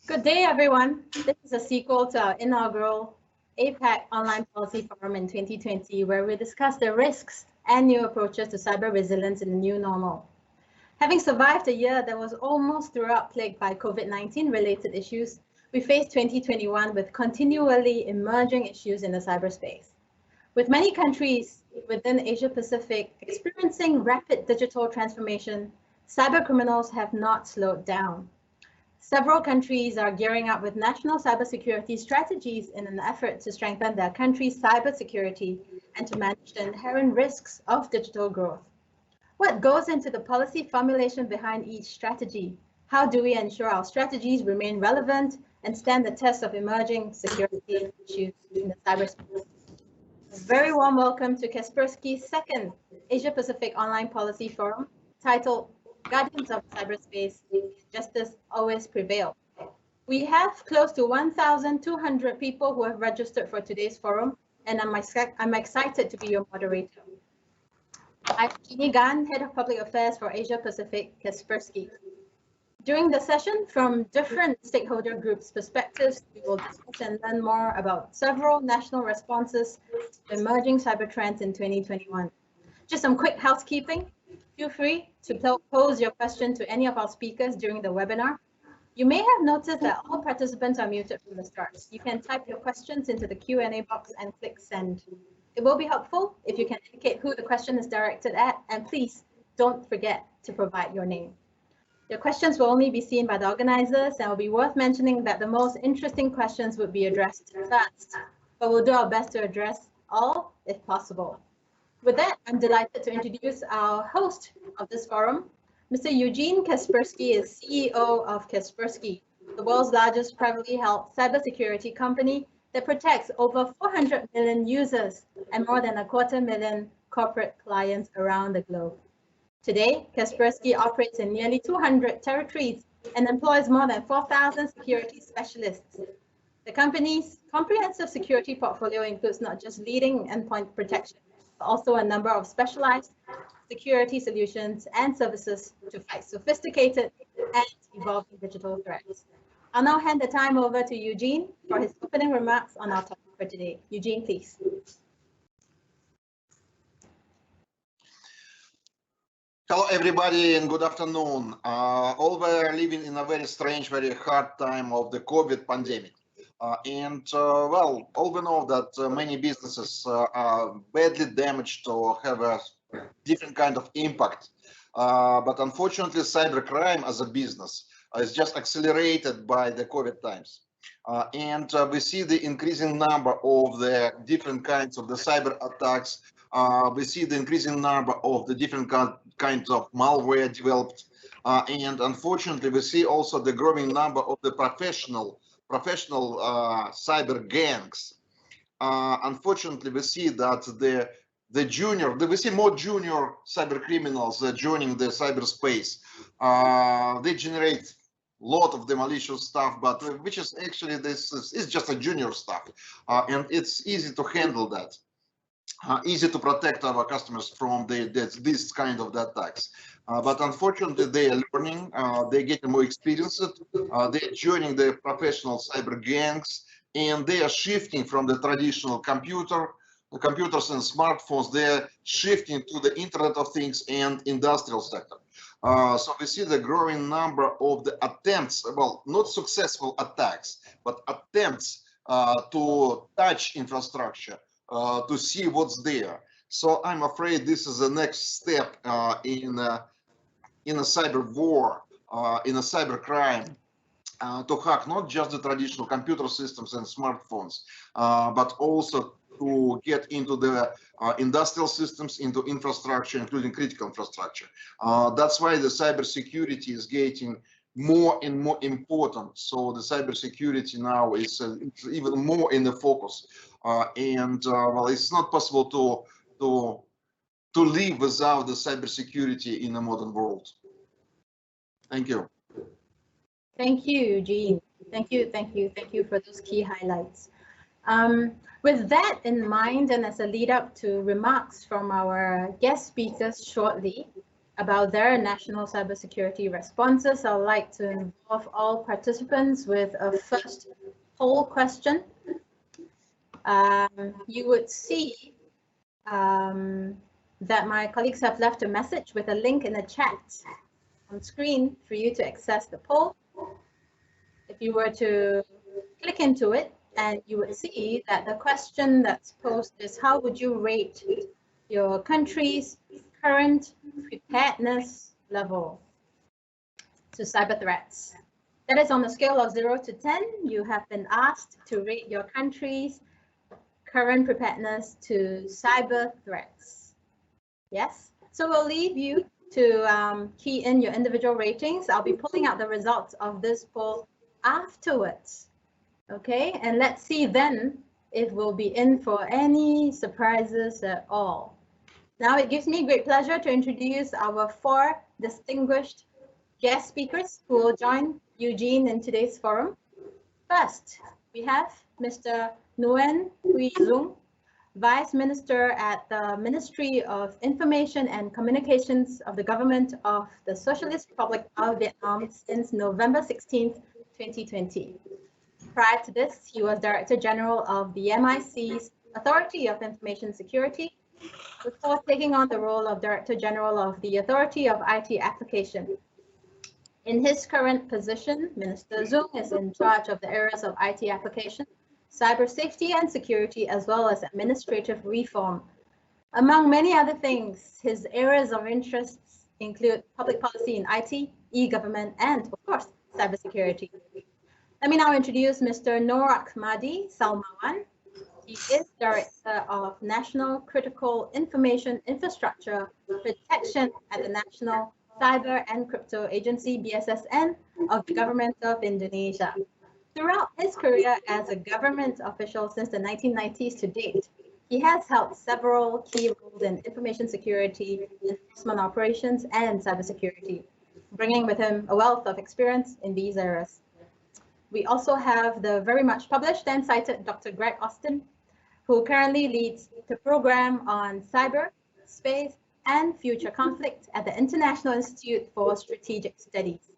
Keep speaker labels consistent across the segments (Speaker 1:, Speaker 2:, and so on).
Speaker 1: Good day, everyone. This is a sequel to our inaugural APAC Online Policy Forum in 2020, where we discussed the risks and new approaches to cyber resilience in the new normal. Having survived a year that was almost throughout plagued by COVID-19 related issues, we faced 2021 with continually emerging issues in the cyberspace. With many countries within Asia Pacific experiencing rapid digital transformation, cyber criminals have not slowed down. Several countries are gearing up with national cybersecurity strategies in an effort to strengthen their country's cybersecurity and to manage the inherent risks of digital growth. What goes into the policy formulation behind each strategy? How do we ensure our strategies remain relevant and stand the test of emerging security issues in the cyberspace? A very warm welcome to Kaspersky's second Asia Pacific Online Policy Forum, titled Guardians of Cyberspace, Justice Always Prevail. We have close to 1,200 people who have registered for today's forum, and I'm excited to be your moderator. I'm Jeannie Gan, Head of Public Affairs for Asia Pacific, Kaspersky. During the session, from different stakeholder groups' perspectives, we will discuss and learn more about several national responses to emerging cyber trends in 2021. Just some quick housekeeping. Feel free to pose your question to any of our speakers during the webinar. You may have noticed that all participants are muted from the start. You can type your questions into the Q&A box and click send. It will be helpful if you can indicate who the question is directed at, and please don't forget to provide your name. Your questions will only be seen by the organizers, and it will be worth mentioning that the most interesting questions would be addressed first, but we'll do our best to address all if possible. With that, I'm delighted to introduce our host of this forum. Mr. Eugene Kaspersky is CEO of Kaspersky, the world's largest privately held cybersecurity company that protects over 400 million users and more than 250,000 corporate clients around the globe. Today, Kaspersky operates in nearly 200 territories and employs more than 4,000 security specialists. The company's comprehensive security portfolio includes not just leading endpoint protection, but also a number of specialized security solutions and services to fight sophisticated and evolving digital threats. I'll now hand the time over to Eugene for his opening remarks on our topic for today. Eugene, please.
Speaker 2: Hello, everybody, and good afternoon. All were living in a very strange, very hard time of the COVID pandemic. Well, all we know that many businesses are badly damaged or have a different kind of impact. But unfortunately, cybercrime as a business is just accelerated by the COVID times. We see the increasing number of the different kinds of the cyber attacks. We see the increasing number of the different kinds of malware developed. And unfortunately, we see also the growing number of the professional cyber gangs. Unfortunately, we see that we see more junior cyber criminals joining the cyberspace. They generate a lot of the malicious stuff, but which is actually this is just a junior stuff, and it's easy to handle that. Easy to protect our customers from this kind of attacks. But unfortunately, they are learning, they're getting more experienced, they're joining the professional cyber gangs, and they are shifting from the traditional computers and smartphones, they're shifting to the Internet of Things and industrial sector. So we see the growing number of the attempts, well, not successful attacks, but attempts to touch infrastructure, to see what's there. So I'm afraid this is the next step in a cyber war, in a cyber crime, to hack not just the traditional computer systems and smartphones, but also to get into the industrial systems, into infrastructure, including critical infrastructure. That's why the cybersecurity is getting more and more important. So the cybersecurity now is even more in the focus. Well, it's not possible to live without the cybersecurity in a modern world. Thank you.
Speaker 1: Thank you, Eugene. Thank you for those key highlights. With that in mind, and as a lead up to remarks from our guest speakers shortly, about their national cybersecurity responses. I'd like to involve all participants with a first poll question. You would see that my colleagues have left a message with a link in the chat on screen for you to access the poll. If you were to click into it, and you would see that the question that's posed is, how would you rate your country's current preparedness level to cyber threats? That is on a scale of 0 to 10. You have been asked to rate your country's current preparedness to cyber threats. Yes? So we'll leave you to key in your individual ratings. I'll be pulling out the results of this poll afterwards. Okay, and let's see then if we'll be in for any surprises at all. Now it gives me great pleasure to introduce our 4 distinguished guest speakers who will join Eugene in today's forum. First, we have Mr. Nguyen Huy Dung, Vice Minister at the Ministry of Information and Communications of the Government of the Socialist Republic of Vietnam since November 16th, 2020. Prior to this, he was Director General of the MIC's Authority of Information Security, before taking on the role of Director General of the Authority of IT Application. In his current position, Minister Dung is in charge of the areas of IT application, cyber safety and security, as well as administrative reform. Among many other things, his areas of interest include public policy in IT, e-government, and, of course, cybersecurity. Let me now introduce Mr. Norak Mahdi Salmawan. He is Director of National Critical Information Infrastructure Protection at the National Cyber and Crypto Agency, BSSN, of the Government of Indonesia. Throughout his career as a government official since the 1990s to date, he has held several key roles in information security, enforcement operations, and cybersecurity, bringing with him a wealth of experience in these areas. We also have the very much published and cited Dr. Greg Austin, who currently leads the program on cyberspace and future conflict at the International Institute for Strategic Studies.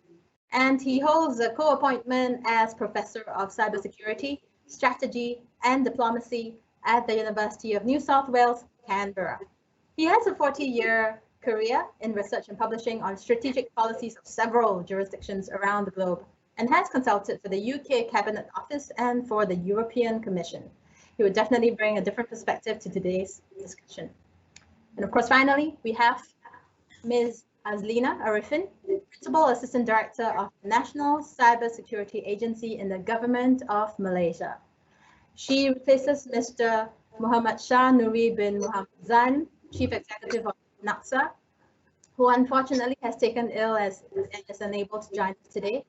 Speaker 1: And he holds a co-appointment as Professor of Cybersecurity, Strategy and Diplomacy at the University of New South Wales, Canberra. He has a 40-year career in research and publishing on strategic policies of several jurisdictions around the globe, and has consulted for the UK Cabinet Office and for the European Commission. He would definitely bring a different perspective to today's discussion. And of course, finally, we have Ms. Azlina Arifin, Principal Assistant Director of the National Cybersecurity Agency in the Government of Malaysia. She replaces Mr. Muhammad Shah Nuri bin Muhammad Zain, Chief Executive of NACSA, who unfortunately has taken ill and is unable to join us today.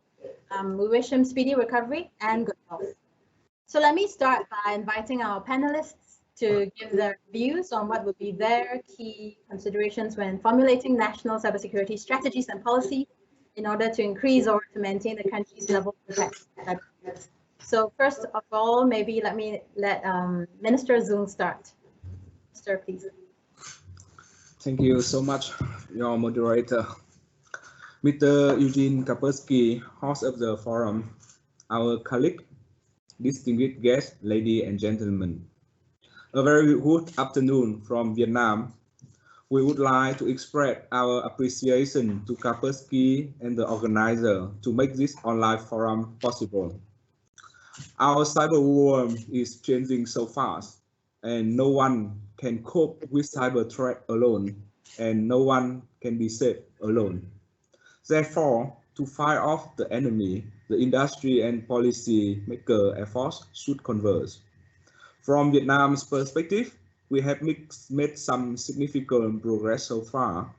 Speaker 1: We wish him speedy recovery and good health. So let me start by inviting our panelists to give their views on what would be their key considerations when formulating national cybersecurity strategies and policy in order to increase or to maintain the country's level of protection. So first of all, maybe let Minister Dung start. Sir, please.
Speaker 3: Thank you so much, your moderator. Mr. Eugene Kaspersky, host of the forum, our colleague, distinguished guests, ladies and gentlemen. A very good afternoon from Vietnam. We would like to express our appreciation to Kaspersky and the organizer to make this online forum possible. Our cyber world is changing so fast, and no one can cope with cyber threat alone, and no one can be safe alone. Therefore, to fight off the enemy, the industry and policy maker efforts should converge. From Vietnam's perspective, we have made some significant progress so far.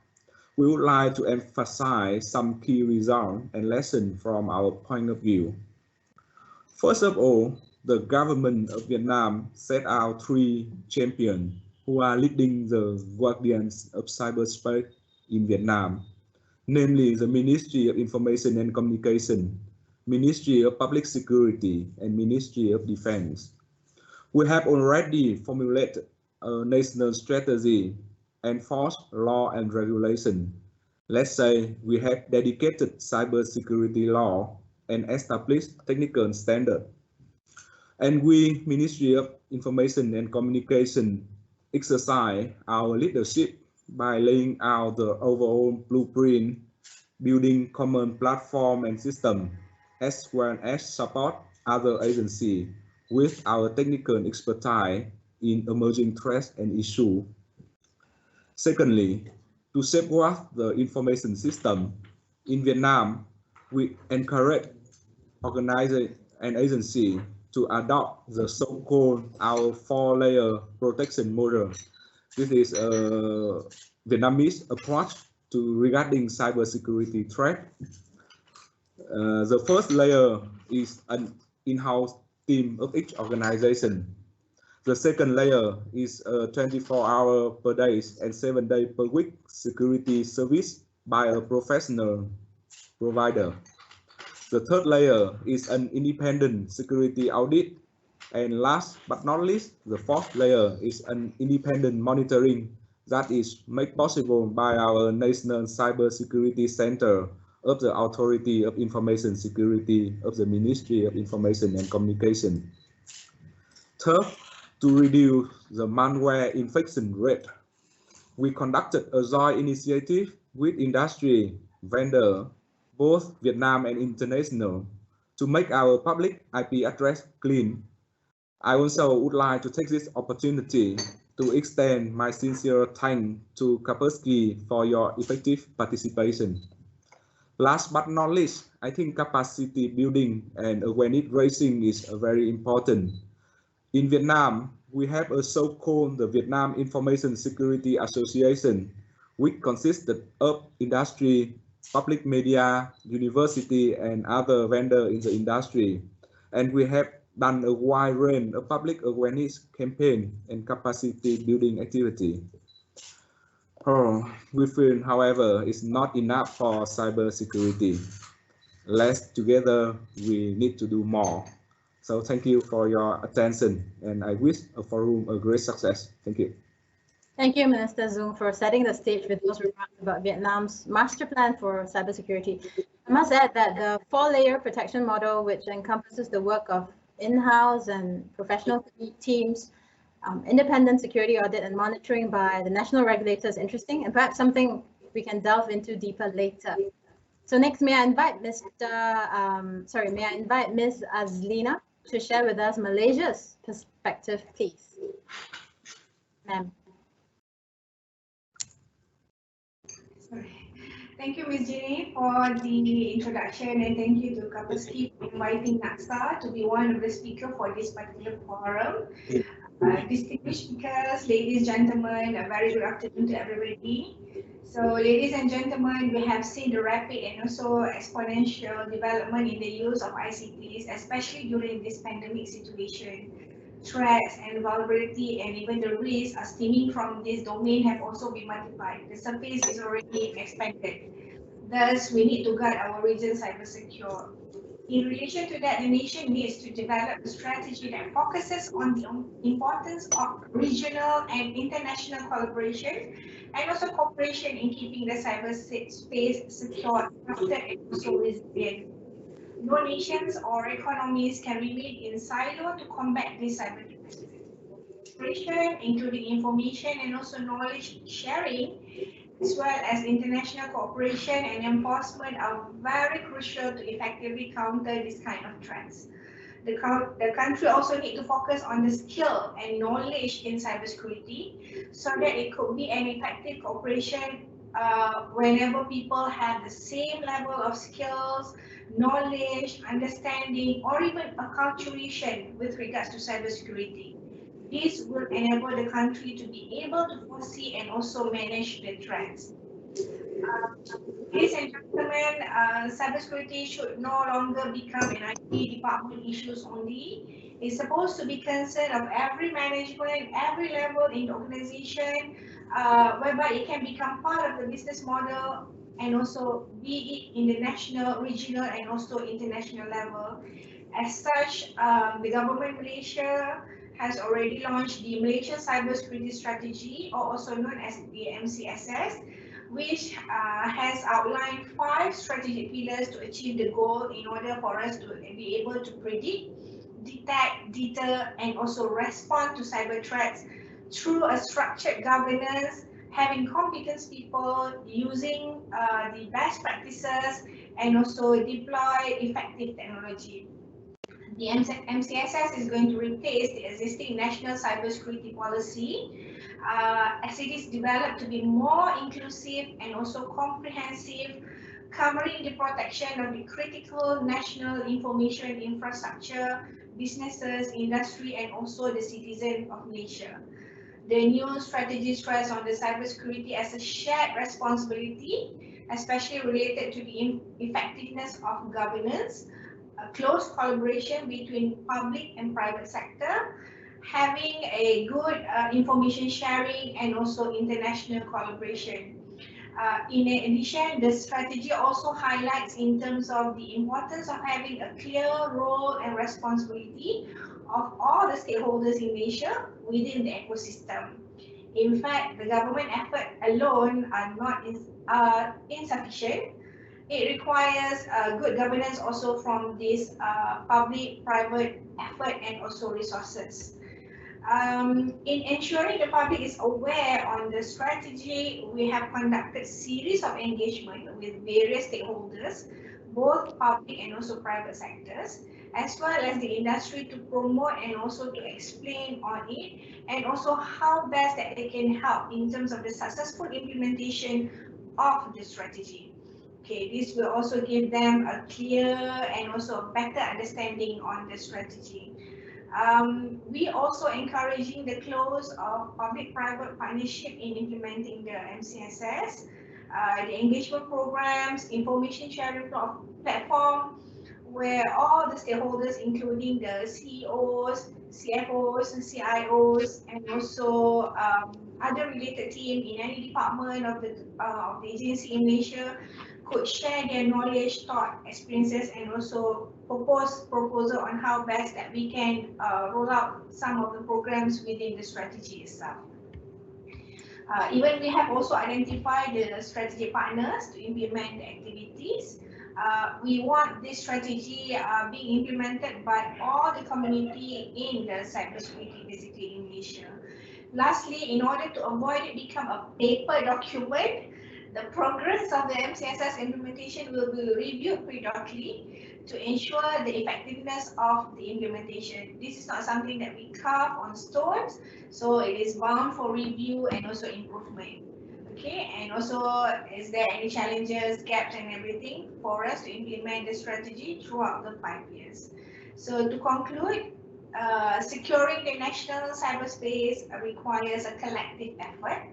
Speaker 3: We would like to emphasize some key results and lessons from our point of view. First of all, the government of Vietnam set out 3 champions who are leading the guardians of cyberspace in Vietnam, namely the Ministry of Information and Communication, Ministry of Public Security, and Ministry of Defense. We have already formulated a national strategy, enforced law and regulation, Let's say we have dedicated cybersecurity law and established technical standard. And we, Ministry of Information and Communication, exercise our leadership by laying out the overall blueprint, building common platform and system, as well as support other agencies with our technical expertise in emerging threats and issues. Secondly, to safeguard the information system, in Vietnam, we encourage organizations and agencies to adopt the so-called our four-layer protection model. This is a Vietnamese approach to regarding cybersecurity threat. The first layer is an in-house team of each organization. The second layer is a 24-hour per day and 7 days per week security service by a professional provider. The third layer is an independent security audit. And last but not least, the fourth layer is an independent monitoring that is made possible by our National Cybersecurity Center of the Authority of Information Security of the Ministry of Information and Communication. Third, to reduce the malware infection rate, we conducted a joint initiative with industry, vendor, both Vietnam and international, to make our public IP address clean. I also would like to take this opportunity to extend my sincere thanks to Kaspersky for your effective participation. Last but not least, I think capacity building and awareness raising is very important. In Vietnam, we have a so-called the Vietnam Information Security Association, which consisted of industry, public media, university, and other vendors in the industry. And we have done a wide range of public awareness campaign and capacity building activity. We feel, however, it's not enough for cybersecurity. Let's together, we need to do more. So thank you for your attention, and I wish the forum a great success. Thank you.
Speaker 1: Thank you, Minister Zoom, for setting the stage with those remarks about Vietnam's master plan for cybersecurity. I must add that the four-layer protection model, which encompasses the work of in-house and professional teams, independent security audit and monitoring by the national regulator is interesting, and perhaps something we can delve into deeper later. So next, may I invite Ms. Azlina to share with us Malaysia's perspective, please. Ma'am.
Speaker 4: Thank you, Ms. Jenny, for the introduction, and thank you to Kaspersky for inviting NACSA to be one of the speakers for this particular forum. Distinguished speakers, ladies, gentlemen, a very good afternoon to everybody. So, ladies and gentlemen, we have seen the rapid and also exponential development in the use of ICTs, especially during this pandemic situation. Threats and vulnerability and even the risks stemming from this domain have also been multiplied. The surface is already expanded. Thus, we need to guard our region cyber secure. In relation to that, the nation needs to develop a strategy that focuses on the importance of regional and international collaboration and also cooperation in keeping the cyberspace secure, trusted, and also resilient. No nations or economies can remain in silo to combat this cyber threat. Cooperation, including information and also knowledge sharing, as well as international cooperation and enforcement, are very crucial to effectively counter this kind of threats. The country also needs to focus on the skill and knowledge in cybersecurity so that it could be an effective cooperation whenever people have the same level of skills, knowledge, understanding, or even acculturation with regards to cybersecurity. This will enable the country to be able to foresee and also manage the threats. Ladies and gentlemen, cybersecurity should no longer become an IT department issues only. It's supposed to be concern of every management, every level in the organization, whereby it can become part of the business model and also be it in the national, regional, and also international level. As such, the government Malaysia has already launched the Malaysia Cybersecurity Strategy, or also known as the MCSS, which has outlined 5 strategic pillars to achieve the goal in order for us to be able to predict, detect, deter, and also respond to cyber threats through a structured governance, having competent people, using the best practices, and also deploy effective technology. The MCSS is going to replace the existing national cybersecurity policy as it is developed to be more inclusive and also comprehensive, covering the protection of the critical national information infrastructure, businesses, industry, and also the citizens of Malaysia. The new strategy stress on the cybersecurity as a shared responsibility, especially related to the effectiveness of governance, a close collaboration between public and private sector, having a good information sharing and also international collaboration. In addition, the strategy also highlights in terms of the importance of having a clear role and responsibility of all the stakeholders in Malaysia within the ecosystem. In fact, the government effort alone are not insufficient. It requires good governance also from this public-private effort and also resources. In ensuring the public is aware on the strategy, we have conducted series of engagement with various stakeholders, both public and also private sectors, as well as the industry to promote and also to explain on it, and also how best that they can help in terms of the successful implementation of the strategy. Okay, this will also give them a clear and also a better understanding on the strategy. We also encouraging the close of public-private partnership in implementing the MCSS, the engagement programs, information sharing platform, where all the stakeholders, including the CEOs, CFOs, and CIOs, and also other related team in any department of the agency in Malaysia, could share their knowledge, thought, experiences, and also proposal on how best that we can roll out some of the programs within the strategy itself. Even we have also identified the strategy partners to implement the activities. We want this strategy being implemented by all the community in the cybersecurity basically in Malaysia. Lastly, in order to avoid it become a paper document, the progress of the MCSS implementation will be reviewed periodically to ensure the effectiveness of the implementation. This is not something that we carve on stones, so it is bound for review and also improvement. Okay, and also is there any challenges, gaps and everything for us to implement the strategy throughout the 5 years. So to conclude, securing the national cyberspace requires a collective effort.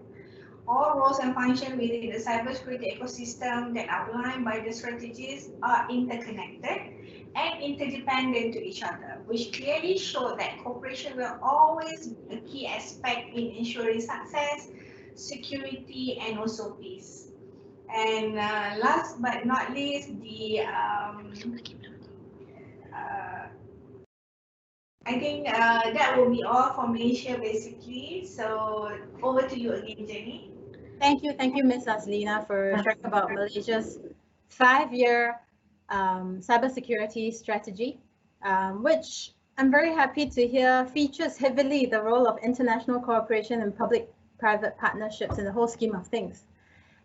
Speaker 4: All roles and functions within the cybersecurity ecosystem that outlined by the strategies are interconnected and interdependent to each other, which clearly show that cooperation will always be a key aspect in ensuring success, security, and also peace. And last but not least, I think that will be all for Malaysia basically. So over to you again, Jenny.
Speaker 1: Thank you, Ms. Azlina, for sharing about Malaysia's 5-year cybersecurity strategy, which I'm very happy to hear features heavily the role of international cooperation and public-private partnerships in the whole scheme of things.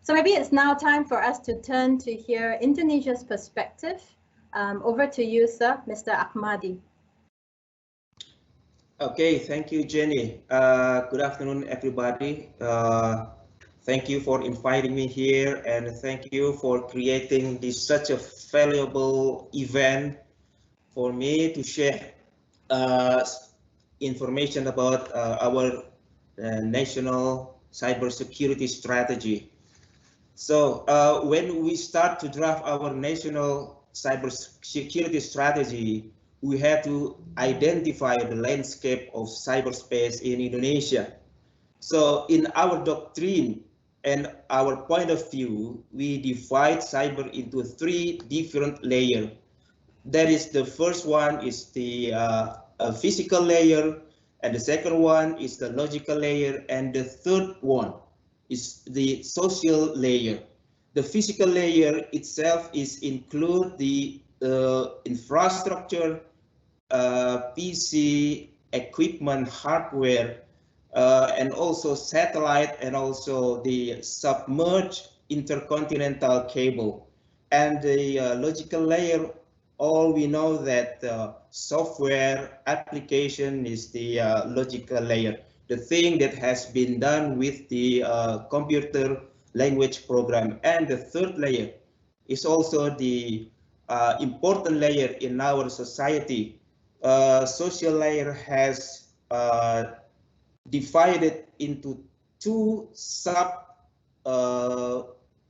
Speaker 1: So maybe it's now time for us to turn to hear Indonesia's perspective. Over to you, sir, Mr. Ahmadi.
Speaker 5: Okay, thank you, Jenny. Good afternoon, everybody. Thank you for inviting me here, and thank you for creating such a valuable event for me to share information about our national cybersecurity strategy. So when we start to draft our national cybersecurity strategy, we have to identify the landscape of cyberspace in Indonesia. So in our doctrine and our point of view, we divide cyber into 3 different layers. That is, the first one is the physical layer, and the second one is the logical layer, and the third one is the social layer. The physical layer itself is include the infrastructure, PC, equipment, hardware, and also satellite, and also the submerged intercontinental cable. And the logical layer, all we know that software application is the logical layer, the thing that has been done with the computer language program. And the third layer is also the important layer in our society. Social layer has divided into two sub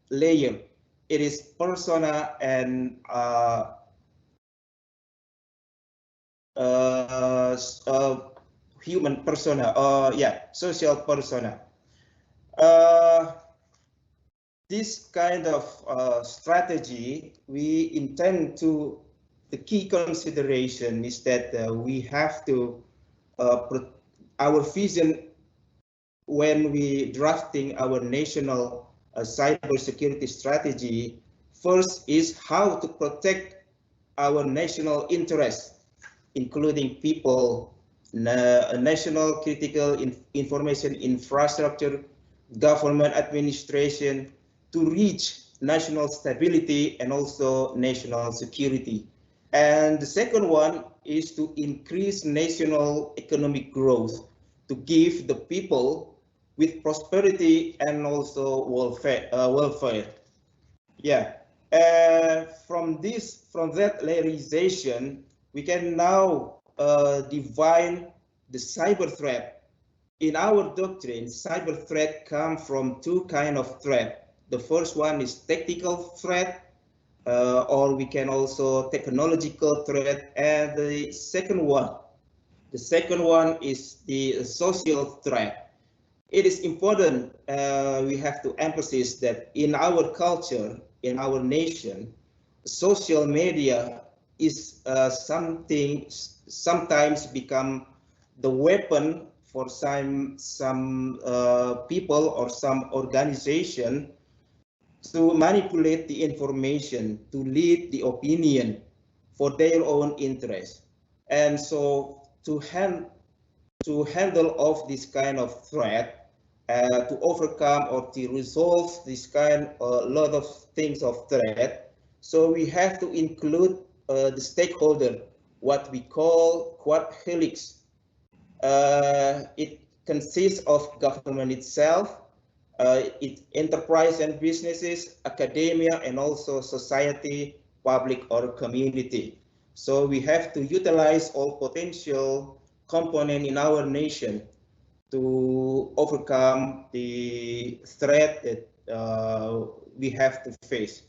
Speaker 5: layer. It is persona and human persona, social persona. This kind of strategy, we intend to, the key consideration is that we have to, our vision when we drafting our national cybersecurity strategy, first is how to protect our national interests, including people, national critical information infrastructure, government administration, to reach national stability and also national security. And the second one is to increase national economic growth, to give the people with prosperity and also welfare. Yeah. From that layerization, we can now define the cyber threat. In our doctrine, cyber threat come from two kind of threat. The first one is tactical threat, or we can also technological threat, and the second one is the social threat. It is important, we have to emphasize that in our culture, in our nation, social media is sometimes become the weapon for some people or some organization to manipulate the information, to lead the opinion for their own interest. And so to handle off this kind of threat, to overcome or to resolve this kind of lot of things of threat, so we have to include the stakeholder, what we call quad helix. It consists of government itself, enterprise and businesses, academia, and also society, public or community. So we have to utilize all potential component in our nation to overcome the threat that we have to face.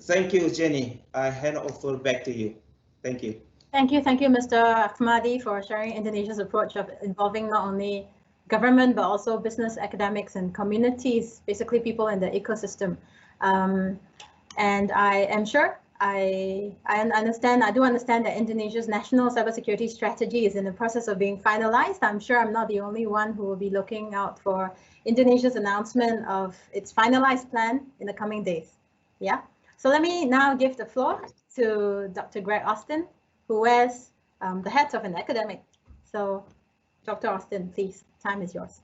Speaker 5: Thank you, Jenny. I hand over back to you. Thank you.
Speaker 1: Thank you, Mr. Ahmadi, for sharing Indonesia's approach of involving not only government, but also business, academics, and communities, basically people in the ecosystem. And I am sure, I do understand that Indonesia's national cybersecurity strategy is in the process of being finalized. I'm sure I'm not the only one who will be looking out for Indonesia's announcement of its finalized plan in the coming days. Yeah. So let me now give the floor to Dr. Greg Austin, who wears the hat of an academic. So Dr. Austin, please, time is yours.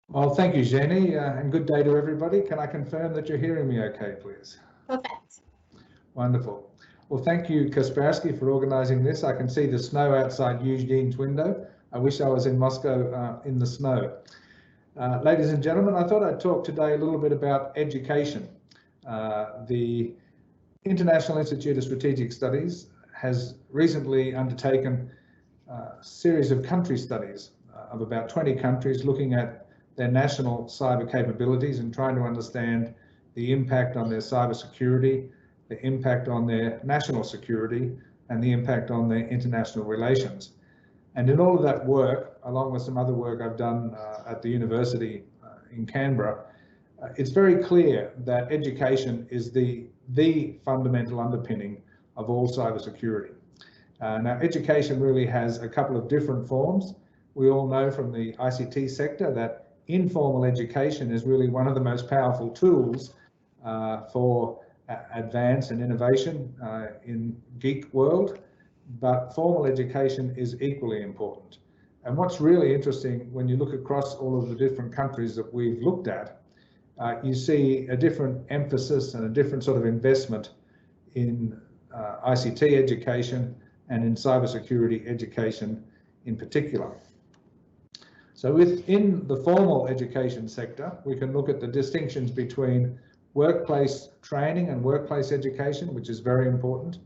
Speaker 6: Well, thank you, Jenny, and good day to everybody. Can I confirm that you're hearing me okay, please?
Speaker 1: Perfect.
Speaker 6: Wonderful. Well, thank you, Kaspersky, for organizing this. I can see the snow outside Eugene's window. I wish I was in Moscow in the snow. Ladies and gentlemen, I thought I'd talk today a little bit about education. The International Institute of Strategic Studies has recently undertaken a series of country studies of about 20 countries looking at their national cyber capabilities and trying to understand the impact on their cyber security, the impact on their national security, and the impact on their international relations. And in all of that work, along with some other work I've done at the university in Canberra, it's very clear that education is the fundamental underpinning of all cybersecurity. Now, education really has a couple of different forms. We all know from the ICT sector that informal education is really one of the most powerful tools for advance and innovation in geek world, but formal education is equally important. And what's really interesting when you look across all of the different countries that we've looked at, you see a different emphasis and a different sort of investment in ICT education and in cybersecurity education in particular. So within the formal education sector, we can look at the distinctions between workplace training and workplace education, which is very important.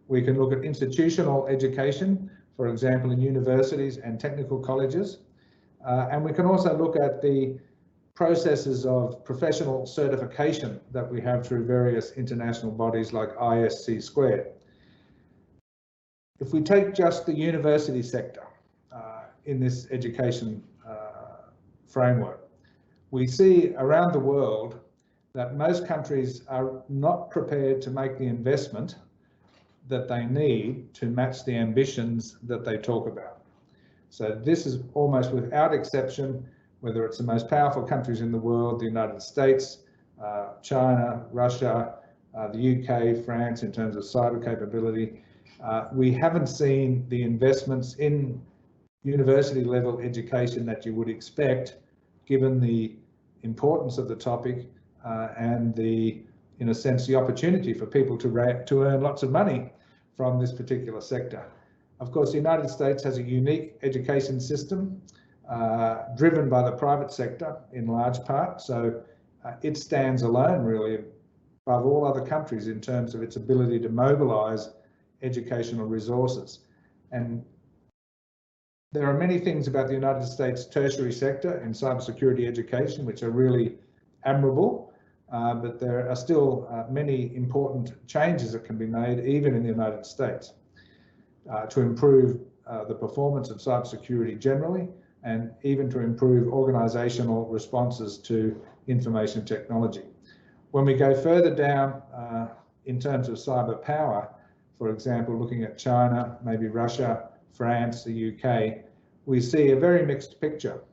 Speaker 6: We can look at institutional education, for example, in universities and technical colleges. And we can also look at the processes of professional certification that we have through various international bodies like ISC². If we take just the university sector in this education framework, we see around the world that most countries are not prepared to make the investment that they need to match the ambitions that they talk about. So this is almost without exception, whether it's the most powerful countries in the world, the United States, China, Russia, the UK, France, in terms of cyber capability, we haven't seen the investments in university level education that you would expect, given the importance of the topic and the, in a sense, the opportunity for people to earn lots of money from this particular sector. Of course, the United States has a unique education system driven by the private sector in large part. So it stands alone really above all other countries in terms of its ability to mobilise educational resources. And there are many things about the United States tertiary sector in cybersecurity education which are really admirable, but there are still many important changes that can be made even in the United States to improve the performance of cybersecurity generally, and even to improve organisational responses to information technology. When we go further down in terms of cyber power, for example, looking at China, maybe Russia, France, the UK, we see a very mixed picture.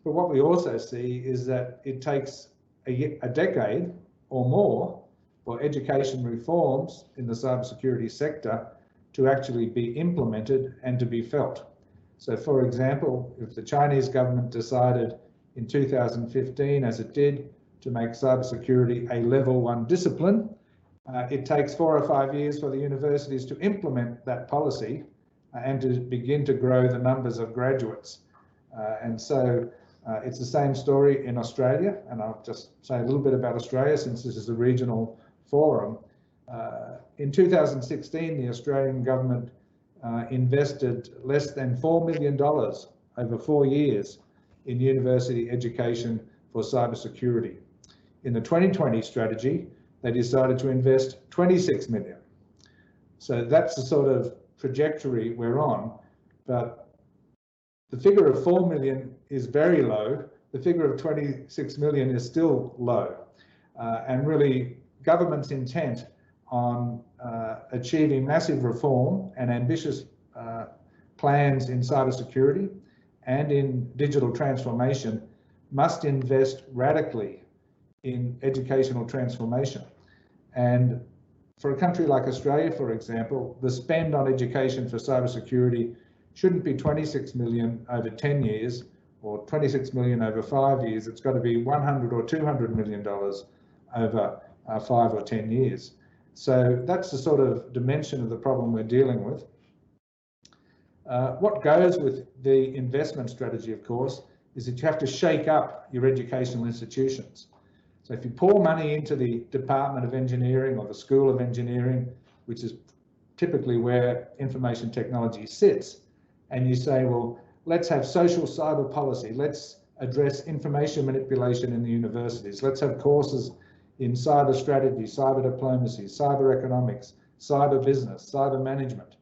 Speaker 6: But what we also see is that it takes a decade or more for education reforms in the cybersecurity sector to actually be implemented and to be felt. So for example, if the Chinese government decided in 2015, as it did, to make cybersecurity a level 1 discipline, it takes 4 or 5 years for the universities to implement that policy and to begin to grow the numbers of graduates. And so it's the same story in Australia, and I'll just say a little bit about Australia since this is a regional forum. In 2016, the Australian government invested less than $4 million over 4 years in university education for cybersecurity. In the 2020 strategy, they decided to invest 26 million. So that's the sort of trajectory we're on, but the figure of 4 million is very low. The figure of 26 million is still low. And really, government's intent on achieving massive reform and ambitious plans in cybersecurity and in digital transformation must invest radically in educational transformation. And for a country like Australia, for example, the spend on education for cybersecurity shouldn't be 26 million over 10 years or 26 million over 5 years. It's got to be 100 or 200 million dollars over 5 or 10 years. So that's the sort of dimension of the problem we're dealing with. What goes with the investment strategy, of course, is that you have to shake up your educational institutions. So if you pour money into the Department of Engineering or the School of Engineering, which is typically where information technology sits, and you say, well, let's have social cyber policy, let's address information manipulation in the universities, let's have courses in cyber strategy, cyber diplomacy, cyber economics, cyber business, cyber management.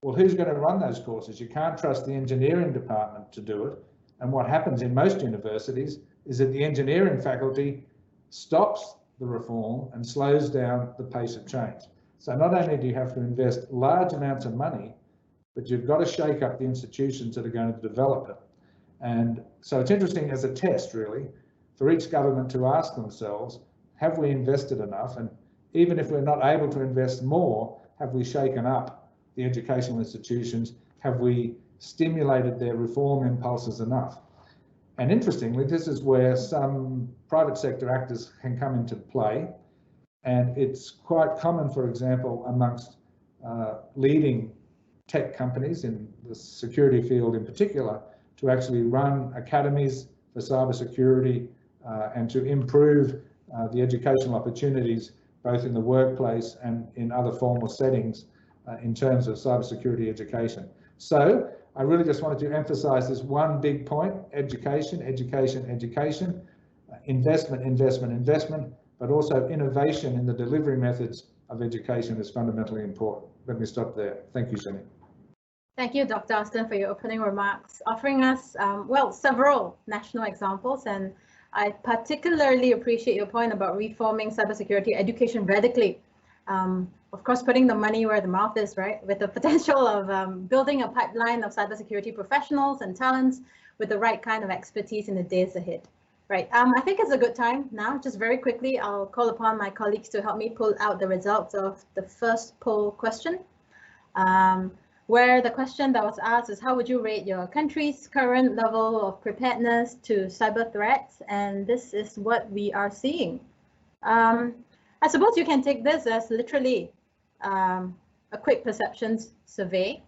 Speaker 6: Well, who's going to run those courses? You can't trust the engineering department to do it. And what happens in most universities is that the engineering faculty stops the reform and slows down the pace of change. So not only do you have to invest large amounts of money, but you've got to shake up the institutions that are going to develop it. And so it's interesting as a test, really, for each government to ask themselves, have we invested enough? And even if we're not able to invest more, have we shaken up the educational institutions? Have we stimulated their reform impulses enough? And interestingly, this is where some private sector actors can come into play. And it's quite common, for example, amongst leading tech companies in the security field in particular, to actually run academies for cybersecurity and to improve the educational opportunities both in the workplace and in other formal settings in terms of cybersecurity education. So I really just wanted to emphasize this one big point: education, education, education, investment, investment, investment, but also innovation in the delivery methods of education is fundamentally important. Let me stop there. Thank you, Jenny.
Speaker 1: Thank you, Dr. Austin, for your opening remarks, offering us, well, several national examples. And I particularly appreciate your point about reforming cybersecurity education radically. Of course, putting the money where the mouth is, right? With the potential of building a pipeline of cybersecurity professionals and talents with the right kind of expertise in the days ahead. Right. I think it's a good time now. Just very quickly, I'll call upon my colleagues to help me pull out the results of the first poll question, where the question that was asked is, how would you rate your country's current level of preparedness to cyber threats? And this is what we are seeing. I suppose you can take this as literally a quick perceptions survey.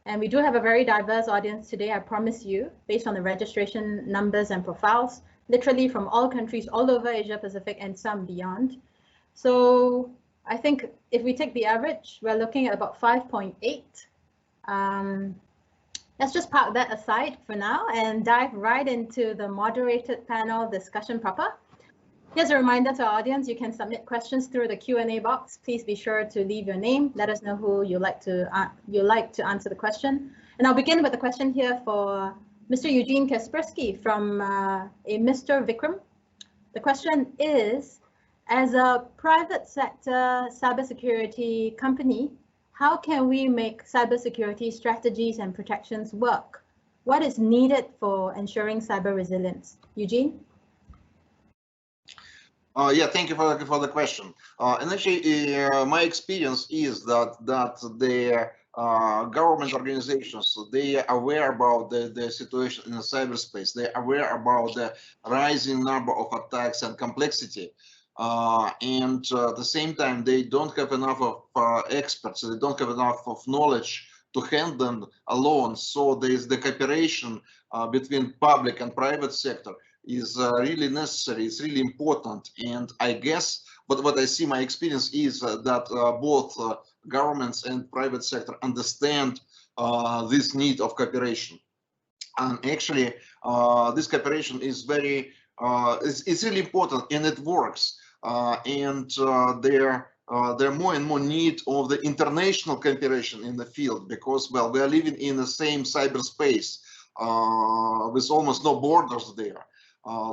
Speaker 1: And we do have a very diverse audience today, I promise you, based on the registration numbers and profiles, literally from all countries all over Asia Pacific and some beyond. So I think if we take the average, we're looking at about 5.8. Let's just park that aside for now and dive right into the moderated panel discussion proper. Here's a reminder to our audience, you can submit questions through the Q&A box. Please be sure to leave your name. Let us know who you like to answer the question. And I'll begin with a question here for Mr. Eugene Kaspersky from a Mr. Vikram. The question is, as a private sector cybersecurity company, how can we make cybersecurity strategies and protections work? What is needed for ensuring cyber resilience? Eugene?
Speaker 2: Yeah, thank you for the question. And actually, my experience is that the government organizations, they are aware about the situation in the cyberspace. They are aware about the rising number of attacks and complexity. And at the same time, they don't have enough of experts. They don't have enough of knowledge to handle them alone. So there is the cooperation between public and private sector is really necessary. It's really important. And I guess, but what I see, my experience is that both governments and private sector understand this need of cooperation. And actually, this cooperation is very, it's really important, and it works. And there more and more need of the international cooperation in the field, because, well, we are living in the same cyberspace with almost no borders there.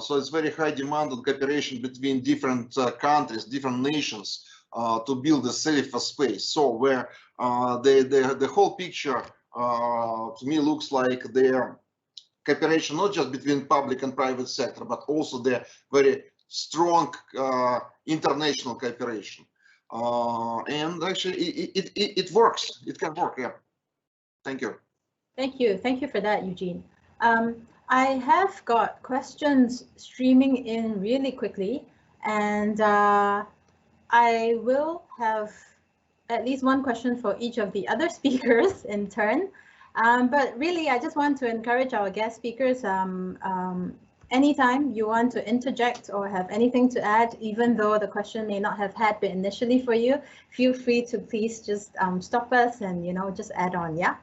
Speaker 2: So it's very high demand on cooperation between different countries, different nations to build a safer space. So where the whole picture to me looks like their cooperation, not just between public and private sector, but also the very strong international cooperation. And actually it works. It can work, yeah. Thank you.
Speaker 1: Thank you. Thank you for that, Eugene. I have got questions streaming in really quickly, and I will have at least one question for each of the other speakers in turn. But really, I just want to encourage our guest speakers, anytime you want to interject or have anything to add, even though the question may not have had been initially for you, feel free to please just stop us and, you know, just add on, yeah?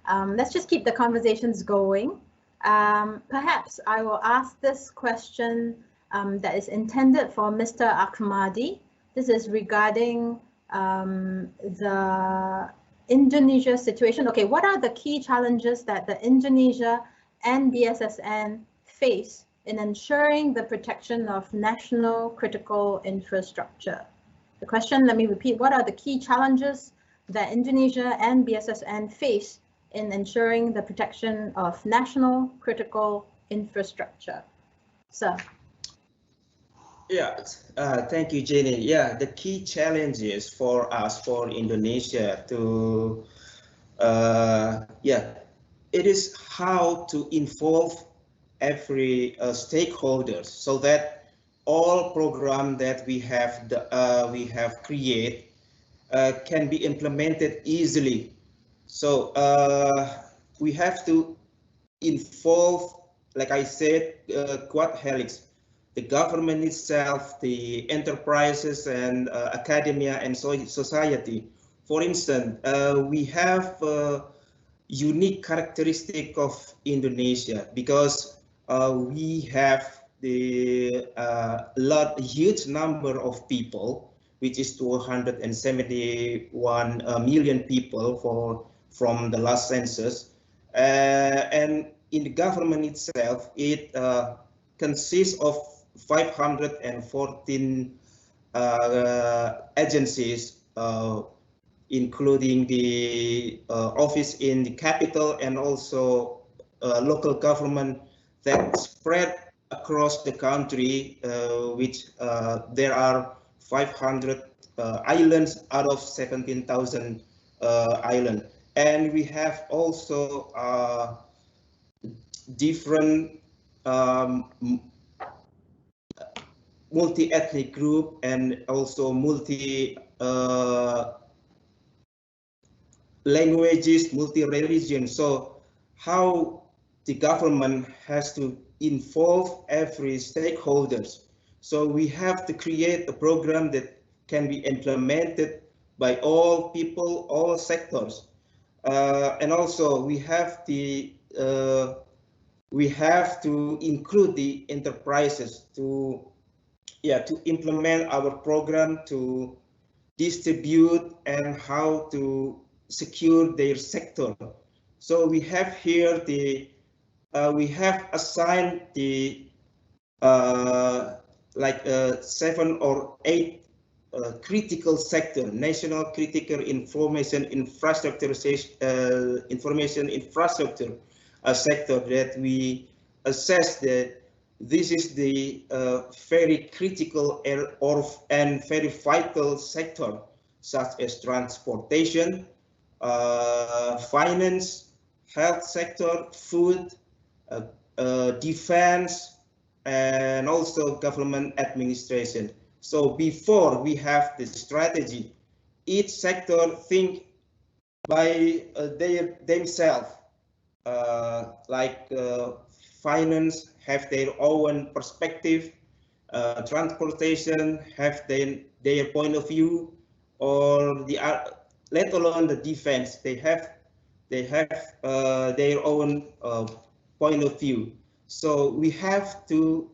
Speaker 1: Let's just keep the conversations going. Perhaps I will ask this question that is intended for Mr. Ahmadi. This is regarding the Indonesia situation. Okay, what are the key challenges that the Indonesia and BSSN face in ensuring the protection of national critical infrastructure? The question, let me repeat, what are the key challenges that Indonesia and BSSN face in ensuring the protection of national critical infrastructure? Sir.
Speaker 5: Yeah, thank you, Jenny. Yeah, the key challenges for us, for Indonesia to, it is how to involve every stakeholder so that all program that we have created can be implemented easily. So we have to involve, like I said, quad helix, the government itself, the enterprises and academia and society. For instance, we have a unique characteristic of Indonesia because we have the huge number of people, which is 271 million people from the last census, and in the government itself, it consists of 514 agencies, including the office in the capital and also local government that spread across the country, which there are 500 islands out of 17,000 islands. And we have also different multi-ethnic group and also languages, multi-religion. So how the government has to involve every stakeholders. So we have to create a program that can be implemented by all people, all sectors. And also we have to include the enterprises to implement our program, to distribute and how to secure their sector. So we have here we have assigned the 7 or 8 critical sector, national critical information infrastructure sector that we assess that this is the very critical and very vital sector, such as transportation, finance, health sector, food, defense, and also government administration. So before we have the strategy, each sector think by themselves, finance have their own perspective, transportation have their point of view, or let alone the defense, they have their own point of view. So we have to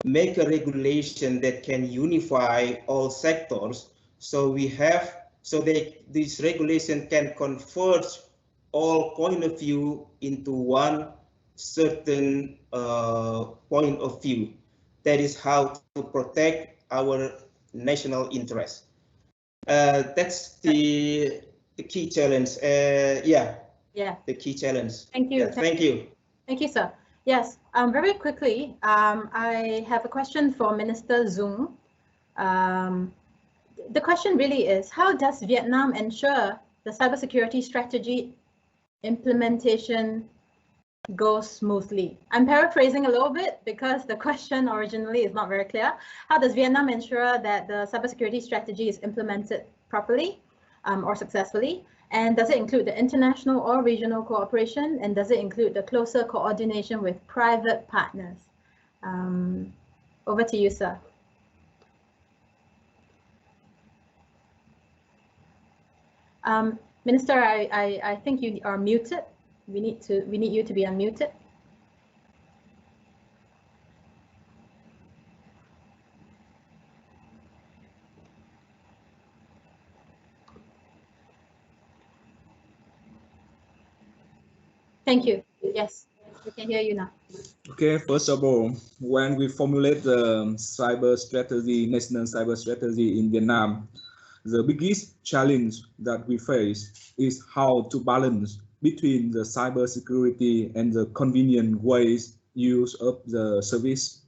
Speaker 5: make a regulation that can unify all sectors. So this regulation can converge all point of view into one certain point of view. That is how to protect our national interest. That's the key challenge. The key challenge.
Speaker 1: Thank you.
Speaker 5: Yeah, thank you.
Speaker 1: Thank you, sir. Yes, very quickly, I have a question for Minister Zung. The question really is, how does Vietnam ensure the cybersecurity strategy implementation goes smoothly? I'm paraphrasing a little bit because the question originally is not very clear. How does Vietnam ensure that the cybersecurity strategy is implemented properly or successfully? And does it include the international or regional cooperation? And does it include the closer coordination with private partners? Over to you, sir. Minister, I think you are muted. We need you to be unmuted. Thank you. Yes, we can hear you now.
Speaker 3: Okay, first of all, when we formulate the cyber strategy, national cyber strategy in Vietnam, the biggest challenge that we face is how to balance between the cyber security and the convenient ways use of the service.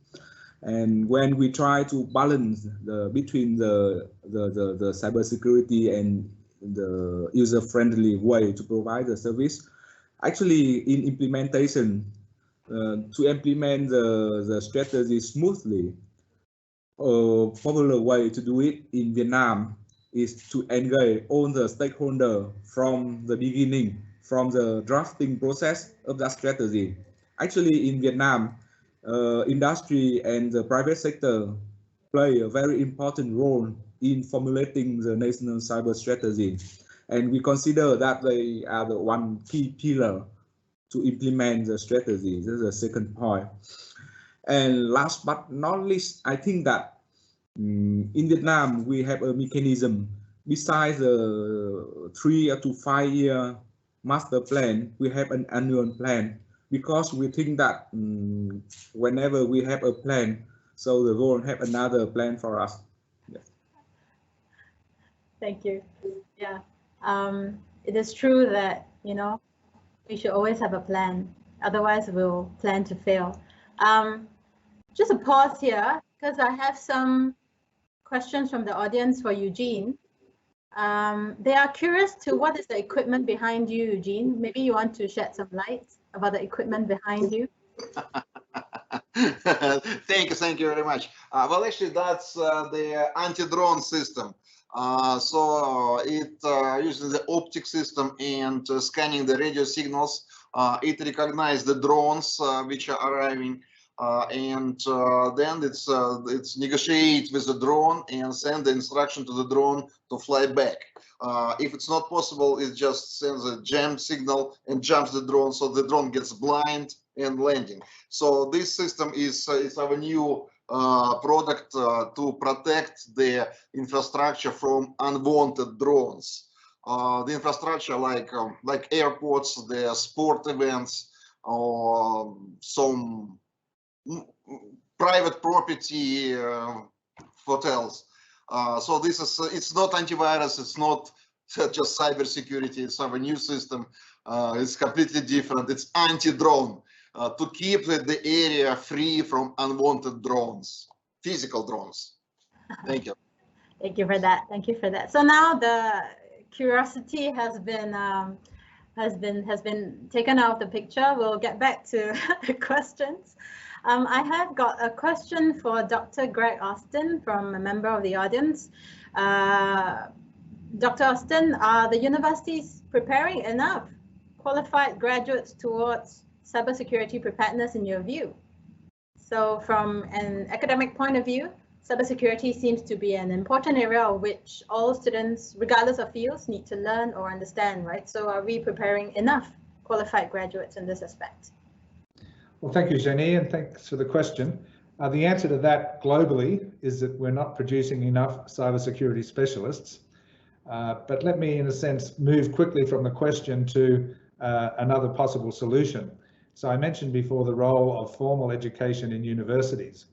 Speaker 3: And when we try to balance between the cybersecurity and the user-friendly way to provide the service, actually in implementation, to implement the strategy smoothly, a popular way to do it in Vietnam is to engage all the stakeholders from the beginning, from the drafting process of that strategy. Actually, in Vietnam, industry and the private sector play a very important role in formulating the national cyber strategy. And we consider that they are the one key pillar to implement the strategy. This is the second point. And last but not least, I think that in Vietnam, we have a mechanism. Besides the 3 to 5 year master plan, we have an annual plan, because we think that whenever we have a plan, so the goal have another plan for us. Yes.
Speaker 1: Thank you. Yeah, it is true that, you know, we should always have a plan. Otherwise, we'll plan to fail. Just a pause here, because I have some questions from the audience for Eugene. They are curious to what is the equipment behind you, Eugene. Maybe you want to shed some light about the equipment behind you.
Speaker 2: Thank you very much. Well, actually, that's the anti-drone system. So it uses the optic system and scanning the radio signals. It recognizes the drones which are arriving, and then it's negotiate with the drone and send the instruction to the drone to fly back. If it's not possible, it just sends a jam signal and jumps the drone, so the drone gets blind and landing. So this system is our new product to protect the infrastructure from unwanted drones. The infrastructure like airports, the sport events, or some private property, hotels. So this is, it's not antivirus, it's not just cybersecurity, it's our new system. It's completely different. It's anti-drone to keep the area free from unwanted drones, physical drones. Thank you.
Speaker 1: Thank you for that. Thank you for that. So now the curiosity has been taken out of the picture. We'll get back to the questions. I have got a question for Dr. Greg Austin from a member of the audience. Dr. Austin, are the universities preparing enough qualified graduates towards cybersecurity preparedness in your view? So from an academic point of view, cybersecurity seems to be an important area of which all students, regardless of fields, need to learn or understand, right? So are we preparing enough qualified graduates in this aspect?
Speaker 6: Well, thank you, Jenny, and thanks for the question. The answer to that globally is that we're not producing enough cybersecurity specialists. But let me, in a sense, move quickly from the question to another possible solution. So I mentioned before the role of formal education in universities.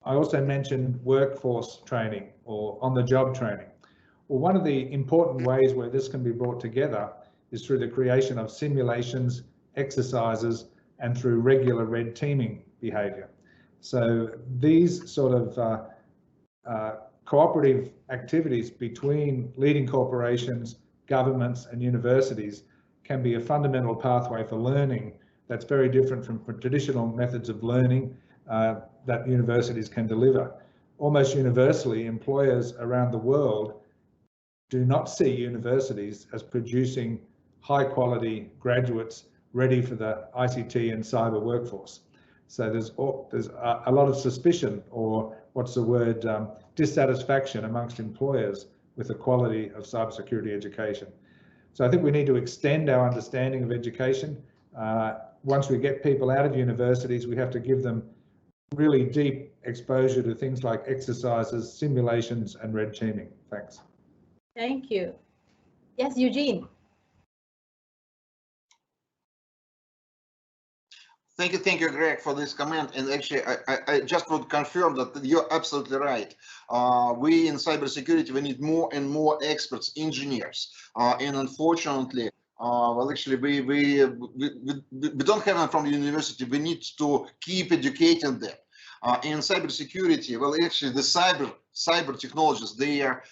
Speaker 6: I also mentioned workforce training or on-the-job training. Well, one of the important ways where this can be brought together is through the creation of simulations, exercises, and through regular red teaming behaviour. So these sort of cooperative activities between leading corporations, governments and universities can be a fundamental pathway for learning that's very different from traditional methods of learning that universities can deliver. Almost universally, employers around the world do not see universities as producing high quality graduates ready for the ICT and cyber workforce. So there's a lot of suspicion, or what's the word, dissatisfaction amongst employers with the quality of cybersecurity education. So I think we need to extend our understanding of education. Once we get people out of universities, we have to give them really deep exposure to things like exercises, simulations, and red teaming. Thanks.
Speaker 1: Thank you. Yes, Eugene.
Speaker 2: Thank you, Greg, for this comment. And actually, I just would confirm that you're absolutely right. We in cybersecurity, we need more and more experts, engineers. And unfortunately, well, actually, we don't have them from the university. We need to keep educating them. In cybersecurity, well, actually, the cyber technologies, they're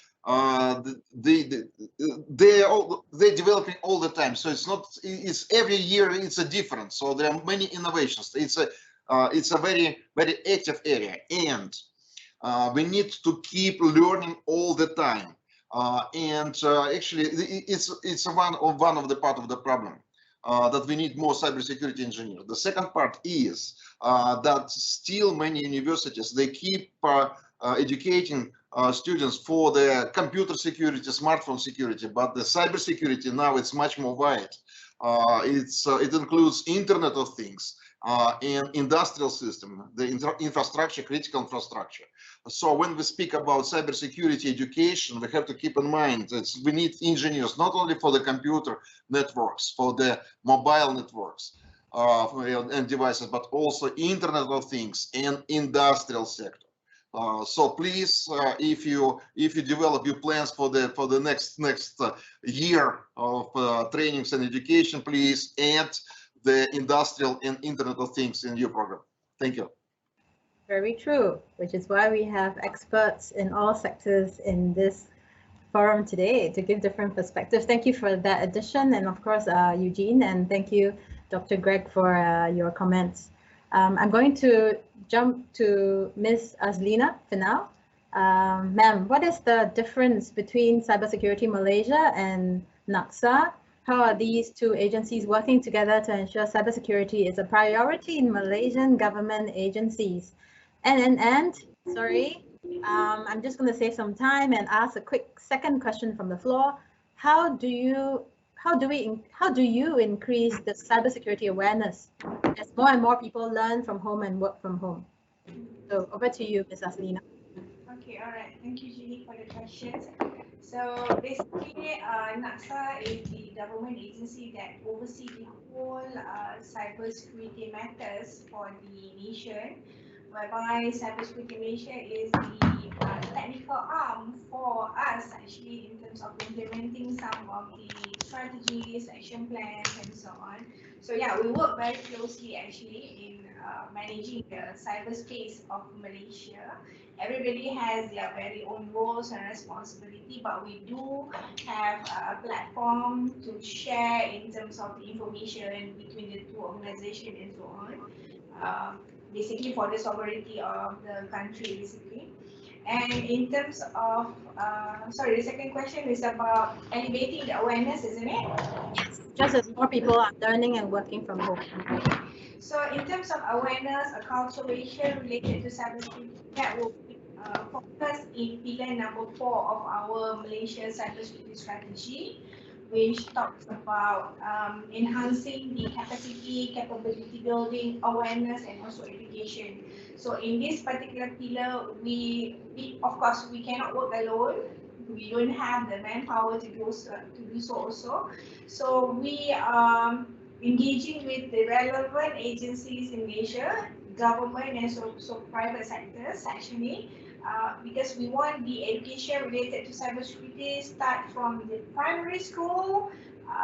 Speaker 2: developing all the time. So it's every year it's a different. So there are many innovations. It's a very active area, and we need to keep learning all the time. Actually, it's one of the part of the problem that we need more cybersecurity engineers. The second part is that still many universities, they keep educating students for the computer security, smartphone security, but the cybersecurity now it's much more wide. It includes Internet of Things and industrial system, the infrastructure, critical infrastructure. So when we speak about cybersecurity education, we have to keep in mind that we need engineers not only for the computer networks, for the mobile networks and devices, but also Internet of Things and industrial sector. So please, if you develop your plans for the next year of trainings and education, please add the industrial and Internet of Things in your program. Thank you.
Speaker 1: Very true, which is why we have experts in all sectors in this forum today to give different perspectives. Thank you for that addition, and of course, Eugene, and thank you, Dr. Greg, for your comments. I'm going to jump to Ms. Azlina for now. Ma'am, what is the difference between Cybersecurity Malaysia and NACSA? How are these two agencies working together to ensure cybersecurity is a priority in Malaysian government agencies? And sorry, I'm just going to save some time and ask a quick second question from the floor. How do you increase the cybersecurity awareness as more and more people learn from home and work from home? So over to you, Ms. Aslina.
Speaker 4: Okay, all right. Thank you, Julie, for the questions. So basically, NACSA is the government agency that oversees the whole cybersecurity matters for the nation, whereby Cybersecurity Malaysia is the technical arm for us actually in terms of implementing some of the strategies, action plans, and so on. So yeah, we work very closely actually in managing the cyberspace of Malaysia. Everybody has their very own roles and responsibility, but we do have a platform to share in terms of the information between the two organizations and so on. Basically for the sovereignty of the country, basically. And in terms of, sorry, the second question is about elevating the awareness, isn't it?
Speaker 1: Yes, just as more people are learning and working from home.
Speaker 4: So in terms of awareness, acculturation related to cybersecurity, that will focus in pillar number 4 of our Malaysia cybersecurity strategy, which talks about enhancing the capacity, capability building, awareness, and also education. So in this particular pillar, we of course we cannot work alone. We don't have the manpower to do so also. So we are engaging with the relevant agencies in Malaysia, government and so private sectors actually. Because we want the education related to cybersecurity start from the primary school,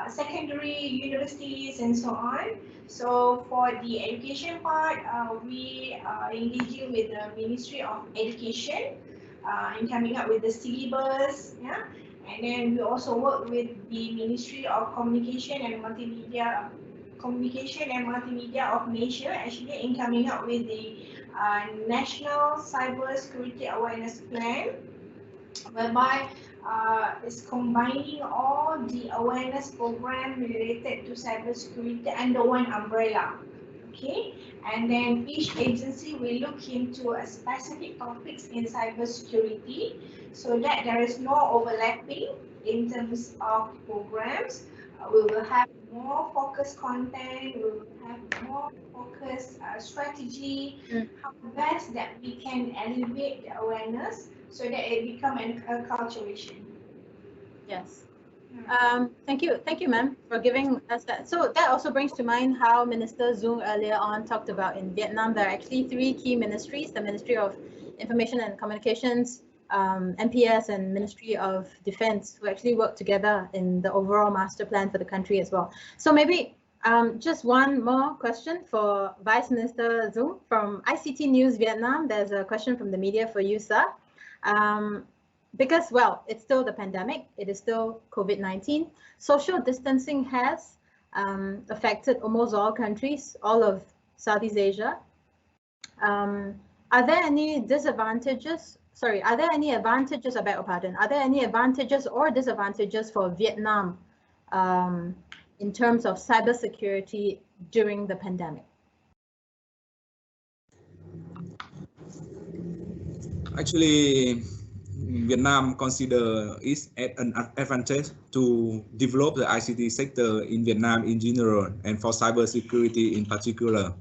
Speaker 4: secondary, universities, and so on. So for the education part, we are engaging with the Ministry of Education in coming up with the syllabus, yeah. And then we also work with the Ministry of Communication and Multimedia of Malaysia actually in coming up with the National Cybersecurity Awareness Plan, whereby it's combining all the awareness program related to cybersecurity under one umbrella. Okay, and then each agency will look into a specific topics in cybersecurity so that there is no overlapping in terms of programs. We will have more focused content, we will have more focused strategy, how best that we can elevate the awareness so that it become an acculturation.
Speaker 1: Yes. Thank you, ma'am, for giving us that. So that also brings to mind how Minister Zung earlier on talked about in Vietnam. There are actually 3 key ministries: the Ministry of Information and Communications, MPS and Ministry of Defense, who actually work together in the overall master plan for the country as well. So maybe just one more question for Vice Minister Zung from ICT News Vietnam. There's a question from the media for you, sir. Because, well, it's still the pandemic, it is still COVID-19. Social distancing has affected almost all countries, all of Southeast Asia. Are there any disadvantages? Sorry, are there any advantages, I beg your pardon, are there any advantages or disadvantages for Vietnam in terms of cybersecurity during the pandemic?
Speaker 3: Actually, Vietnam consider it an advantage to develop the ICT sector in Vietnam in general and for cybersecurity in particular.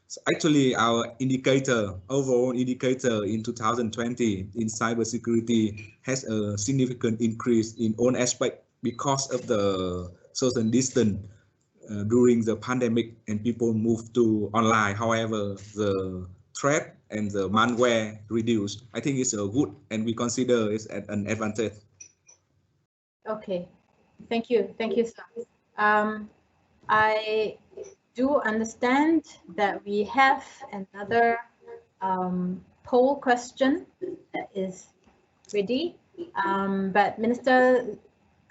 Speaker 3: So actually, our overall indicator in 2020 in cybersecurity has a significant increase in all aspects because of the social distance during the pandemic and people moved to online. However, the threat and the malware reduced. I think it's a good, and we consider it an advantage.
Speaker 1: Okay, thank you, sir. I do understand that we have another poll question that is ready, but Minister,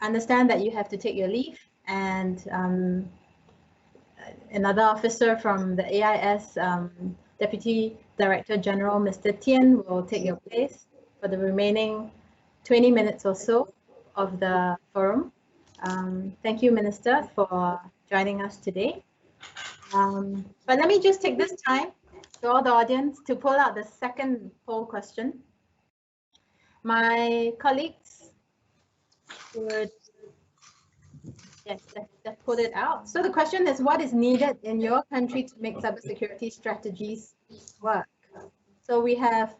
Speaker 1: understand that you have to take your leave, and another officer from the AIS, Deputy Director General, Mr. Tien, will take your place for the remaining 20 minutes or so of the forum. Thank you, Minister, for joining us today. But let me just take this time to all the audience to pull out the second poll question. My colleagues would, yes, let's pull it out. So the question is, what is needed in your country to make cybersecurity strategies work? So we have,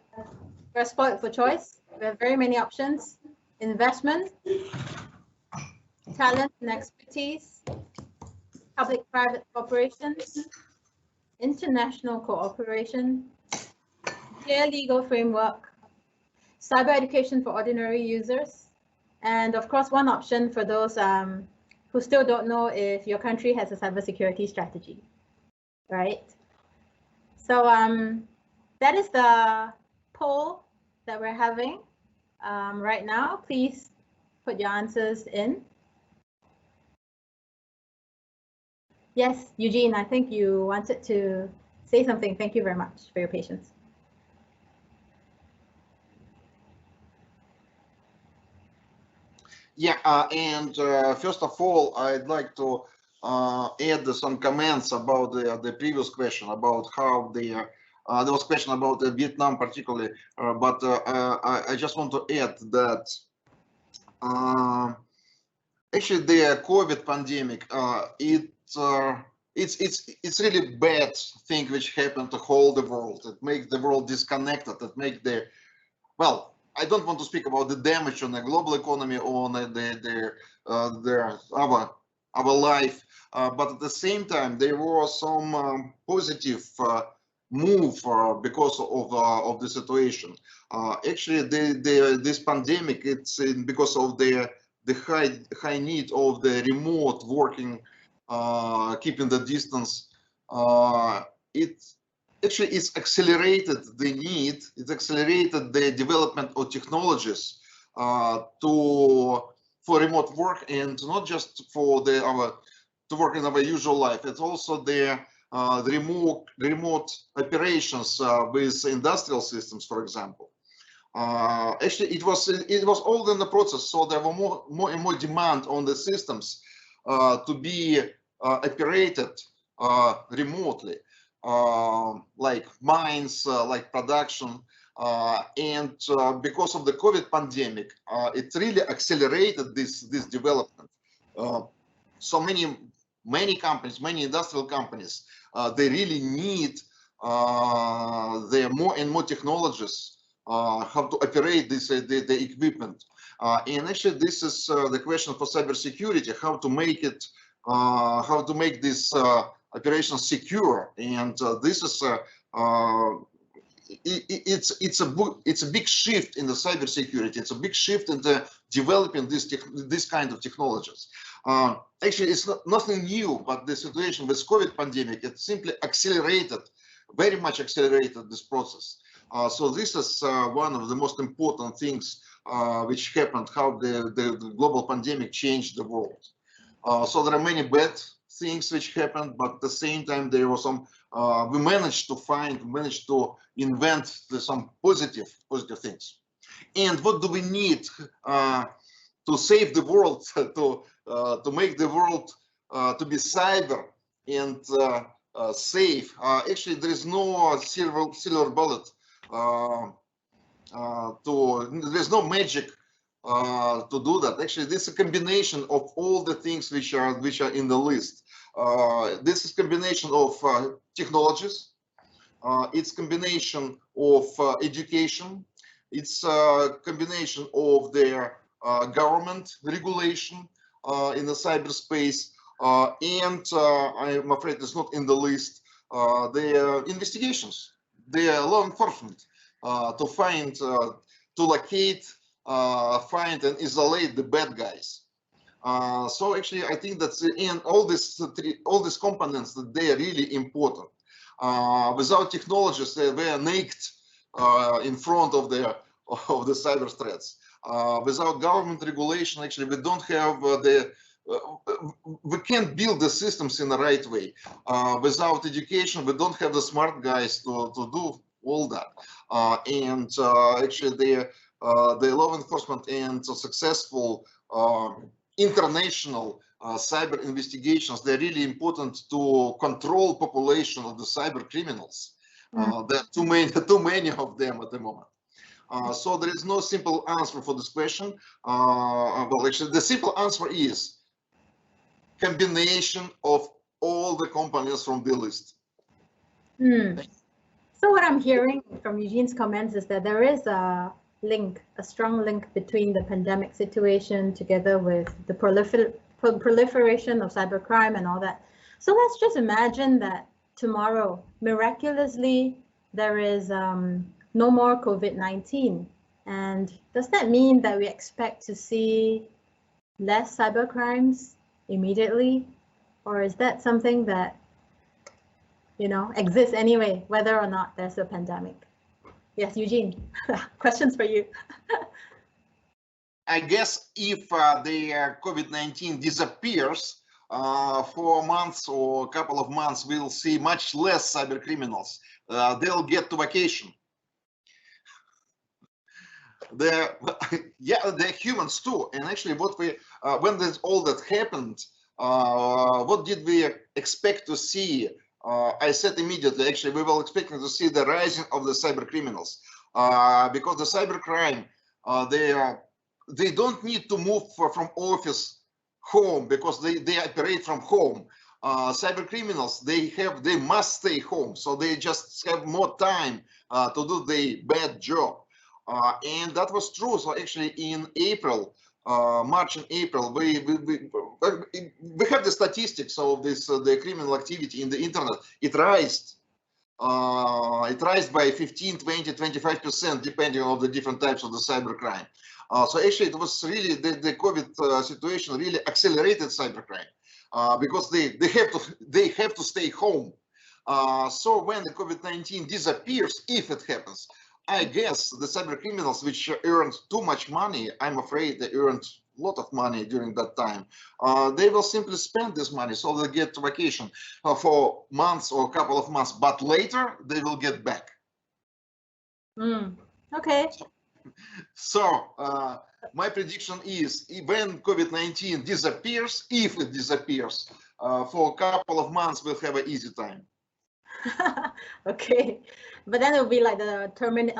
Speaker 1: we're spoiled for choice. We have very many options: investment, talent and expertise, public-private corporations, international cooperation, clear legal framework, cyber education for ordinary users, and of course, one option for those who still don't know if your country has a cybersecurity strategy, right? So that is the poll that we're having right now. Please put your answers in. Yes, Eugene, I think you wanted to say something. Thank you very much for your patience.
Speaker 2: Yeah, and first of all, I'd like to add some comments about the previous question about how there was a question about Vietnam particularly, but I just want to add that actually the COVID pandemic, it's really bad thing which happened to whole the world. It makes the world disconnected. It makes the, well, I don't want to speak about the damage on the global economy, on our life, but at the same time there was some positive move because of the situation. Actually, this pandemic, it's because of the high need of the remote working, keeping the distance. It's accelerated the need, it's accelerated the development of technologies for remote work, and not just for to work in our usual life. It's also the remote operations with industrial systems, for example. Actually, it was all in the process, so there were more and more demand on the systems to be operated remotely. Like mines, like production, and because of the COVID pandemic, it really accelerated this development. So many companies, many industrial companies, they really need their more and more technologies how to operate this the equipment. And actually, this is the question for cybersecurity: how to make it, how to make this operation secure. And this is it's a big shift in the cybersecurity. It's a big shift in the developing this kind of technologies. Actually, it's nothing new, but the situation with COVID pandemic, it simply accelerated, very much accelerated this process. So this is one of the most important things which happened, how the global pandemic changed the world. So there are many bad things which happened, but at the same time there was some. We managed to invent some positive things. And what do we need to save the world, to make the world to be cyber and safe? Actually, there is no silver bullet. There's no magic to do that. Actually, this is a combination of all the things which are in the list. This is combination of technologies. It's combination of education. It's a combination of their government regulation in the cyberspace, and I'm afraid it's not in the list. The investigations, the law enforcement, to find, to locate, find and isolate the bad guys. So actually, I think that's in all these components that they are really important. Without technologies, they were naked in front of the cyber threats. Without government regulation, actually, we don't have we can't build the systems in the right way. Without education, we don't have the smart guys to do all that. And actually, the law enforcement and successful international cyber investigations, they're really important to control population of the cyber criminals. There are too many of them at the moment. So there is no simple answer for this question. Well, actually, the simple answer is combination of all the components from the list.
Speaker 1: So what I'm hearing from Eugene's comments is that there is a strong link between the pandemic situation together with the proliferation of cybercrime and all that. So let's just imagine that tomorrow, miraculously, there is no more COVID-19. And does that mean that we expect to see less cybercrimes immediately? Or is that something that, you know, exists anyway, whether or not there's a pandemic? Yes, Eugene, questions for you.
Speaker 2: I guess if the COVID-19 disappears for months or a couple of months, we'll see much less cyber criminals. They'll get to vacation. They're humans too. And actually, what when all that happened, what did we expect to see? I said immediately, actually, we were expecting to see the rising of the cyber criminals, because the cyber crime, they don't need to move from office home because they operate from home. Cyber criminals, they must stay home, so they just have more time to do the bad job, and that was true. So actually, in April. March and April, we have the statistics of this the criminal activity in the internet. It raised by 15, 20, 25%, depending on the different types of the cybercrime. So actually, it was really the COVID situation really accelerated cybercrime because they have to stay home. So when the COVID-19 disappears, if it happens, I guess the cyber criminals which earned too much money, I'm afraid they earned a lot of money during that time. They will simply spend this money, so they'll get vacation for months or a couple of months, but later they will get back.
Speaker 1: Okay.
Speaker 2: So my prediction is when COVID-19 disappears, if it disappears, for a couple of months, we'll have an easy time.
Speaker 1: Okay, but then it'll be like a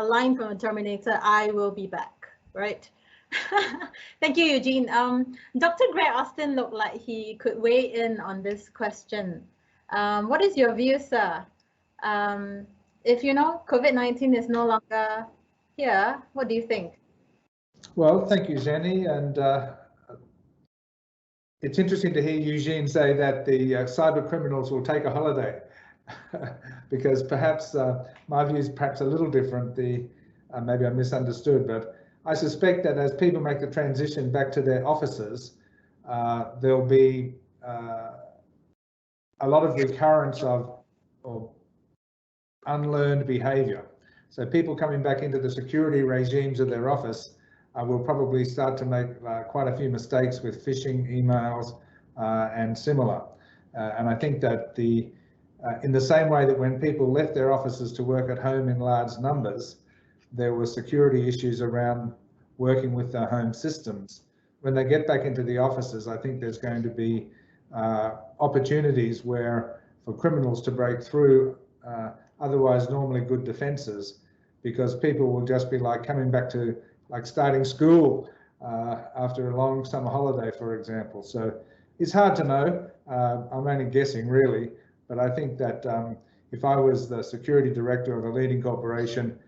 Speaker 1: line from a Terminator, I will be back, right? Thank you, Eugene. Dr. Greg Austin looked like he could weigh in on this question. What is your view, sir? If you know COVID-19 is no longer here, what do you think?
Speaker 6: Well, thank you, Jenny, and it's interesting to hear Eugene say that the cyber criminals will take a holiday. because perhaps my view is perhaps a little different. Maybe I misunderstood, but I suspect that as people make the transition back to their offices, there'll be a lot of recurrence of unlearned behavior. So people coming back into the security regimes of their office will probably start to make quite a few mistakes with phishing emails and similar. And I think that in the same way that when people left their offices to work at home in large numbers, there were security issues around working with their home systems. When they get back into the offices, I think there's going to be opportunities for criminals to break through otherwise normally good defences, because people will just be like coming back to like starting school after a long summer holiday, for example. So it's hard to know. I'm only guessing really, but I think that if I was the security director of a leading corporation,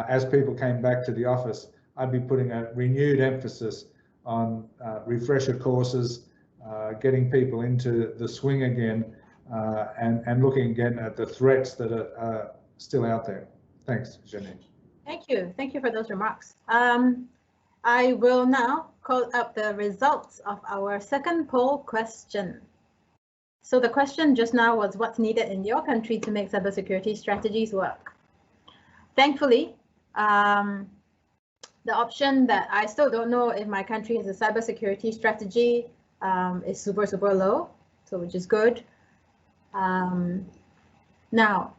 Speaker 6: as people came back to the office, I'd be putting a renewed emphasis on refresher courses, getting people into the swing again, and looking again at the threats that are still out there. Thanks, Jenny.
Speaker 1: Thank you. Thank you for those remarks. I will now call up the results of our second poll question. So the question just now was, what's needed in your country to make cybersecurity strategies work? Thankfully, the option that I still don't know if my country has a cybersecurity strategy is super, super low, so which is good. Now,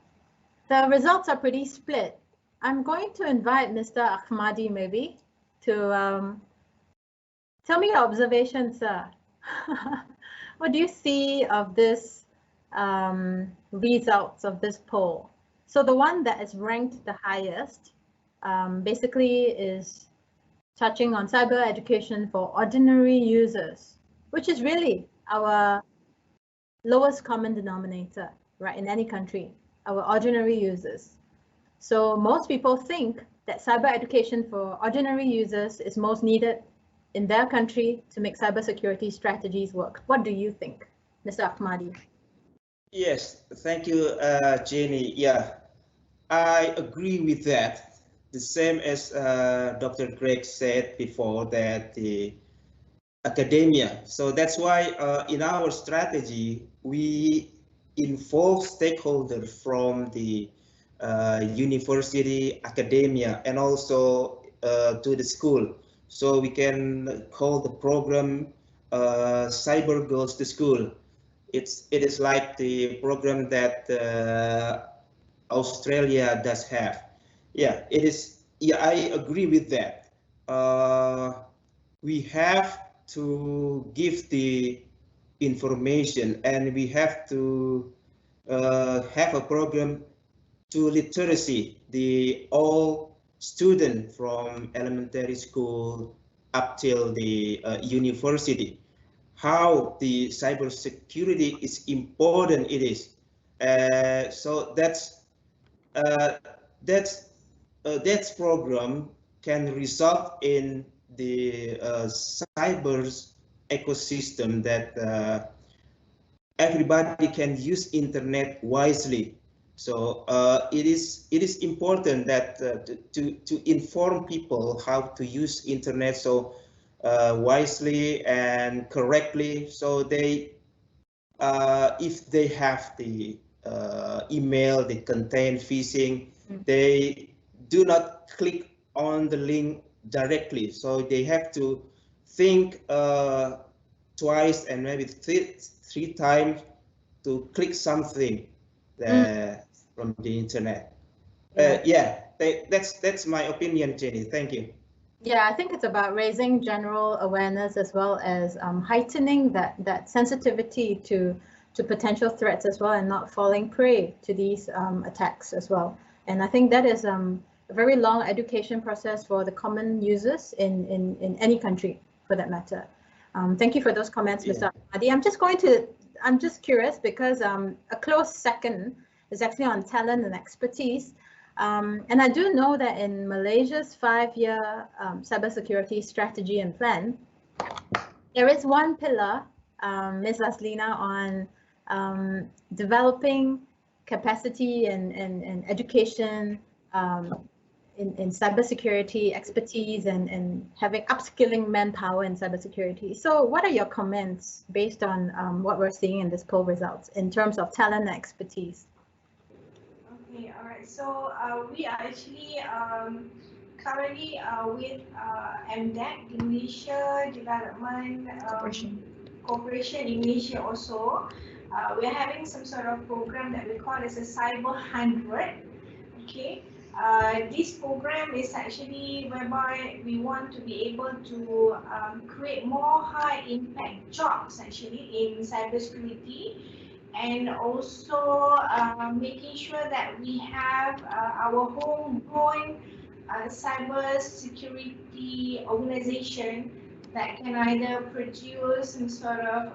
Speaker 1: the results are pretty split. I'm going to invite Mr. Ahmadi maybe to tell me your observations, sir. What do you see of this results of this poll? So the one that is ranked the highest basically is touching on cyber education for ordinary users, which is really our lowest common denominator, right, in any country, our ordinary users. So most people think that cyber education for ordinary users is most needed in their country to make cybersecurity strategies work. What do you think, Mr. Ahmadi?
Speaker 5: Yes, thank you, Jenny. Yeah, I agree with that. The same as Dr. Greg said before, that the academia. So that's why in our strategy, we involve stakeholders from the university, academia, and also to the school. So we can call the program Cyber Goes to School. It is like the program that Australia does have. Yeah, it is. Yeah, I agree with that. We have to give the information, and we have to have a program to literacy all students from elementary school up till the university, how the cybersecurity is important it is. So that program can result in the cyber ecosystem that everybody can use internet wisely. So it is important that to inform people how to use internet so wisely and correctly, so they if they have the email that contain phishing, they do not click on the link directly. So they have to think twice and maybe three times to click something from the internet. Yeah, that's my opinion, Jenny. Thank you.
Speaker 1: Yeah, I think it's about raising general awareness as well as heightening that sensitivity to potential threats as well, and not falling prey to these attacks as well. And I think that is a very long education process for the common users in any country, for that matter. Thank you for those comments, Mr. Ahmadi. I'm just curious because a close second is actually on talent and expertise. And I do know that in Malaysia's 5-year cybersecurity strategy and plan, there is one pillar, Ms. Laslina, on developing capacity and education in cybersecurity expertise and having upskilling manpower in cybersecurity. So what are your comments based on what we're seeing in this poll results in terms of talent and expertise?
Speaker 4: Okay, all right. So we are actually currently with MDEC, the Malaysia Development Corporation in Malaysia also. We are having some sort of program that we call as a Cyber 100. Okay. This program is actually whereby we want to be able to create more high impact jobs actually in cybersecurity, and also making sure that we have our homegrown cybersecurity organization that can either produce some sort of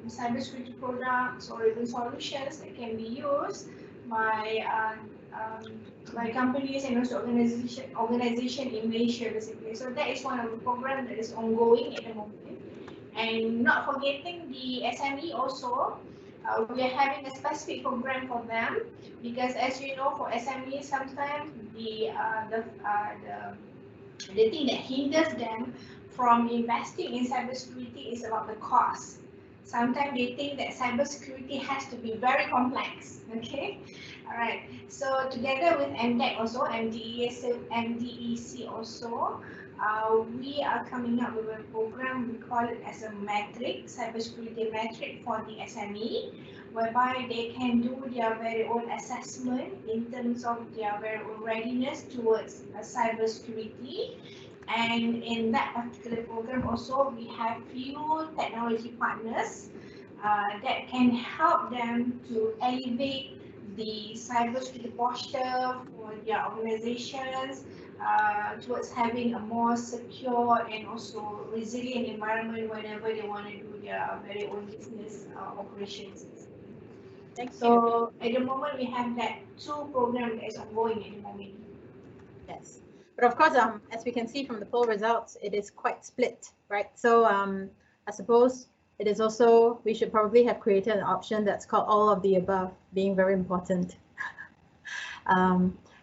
Speaker 4: cybersecurity products or even solutions that can be used by companies and also organization in Malaysia basically. So that is one of the programs that is ongoing at the moment. And not forgetting the SME also, we are having a specific program for them, because as you know, for SME sometimes the thing that hinders them from investing in cybersecurity is about the cost. Sometimes they think that cybersecurity has to be very complex. Okay, all right. So together with MDEC also, MDEC also, we are coming up with a program. We call it as a metric, cybersecurity metric for the SME, whereby they can do their very own assessment in terms of their very own readiness towards cybersecurity. And in that particular program also, we have few technology partners that can help them to elevate the cybersecurity posture for their organizations towards having a more secure and also resilient environment whenever they want to do their very own business operations. So at the moment, we have that two programs that is ongoing at the moment.
Speaker 1: Yes. But of course, as we can see from the poll results, it is quite split, right? So I suppose it is also, we should probably have created an option that's called all of the above, being very important.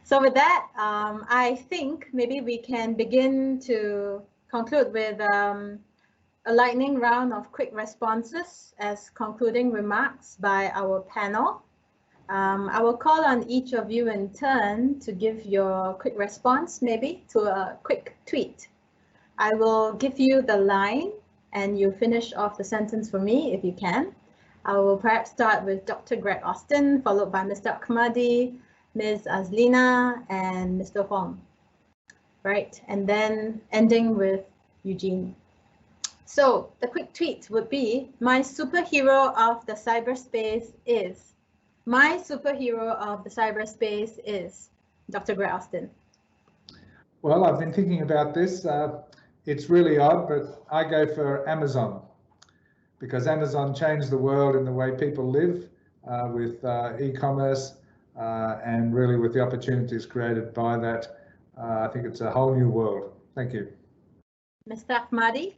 Speaker 1: So with that, I think maybe we can begin to conclude with a lightning round of quick responses as concluding remarks by our panel. I will call on each of you in turn to give your quick response, maybe to a quick tweet. I will give you the line and you finish off the sentence for me if you can. I will perhaps start with Dr. Greg Austin, followed by Mr. Ahmadi, Ms. Azlina, and Mr. Huang. Right, and then ending with Eugene. So the quick tweet would be, my superhero of the cyberspace is. My superhero of the cyberspace is Dr. Greg Austin.
Speaker 6: Well, I've been thinking about this. It's really odd, but I go for Amazon, because Amazon changed the world in the way people live with e-commerce and really with the opportunities created by that. I think it's a whole new world. Thank you.
Speaker 1: Mr. Ahmadi?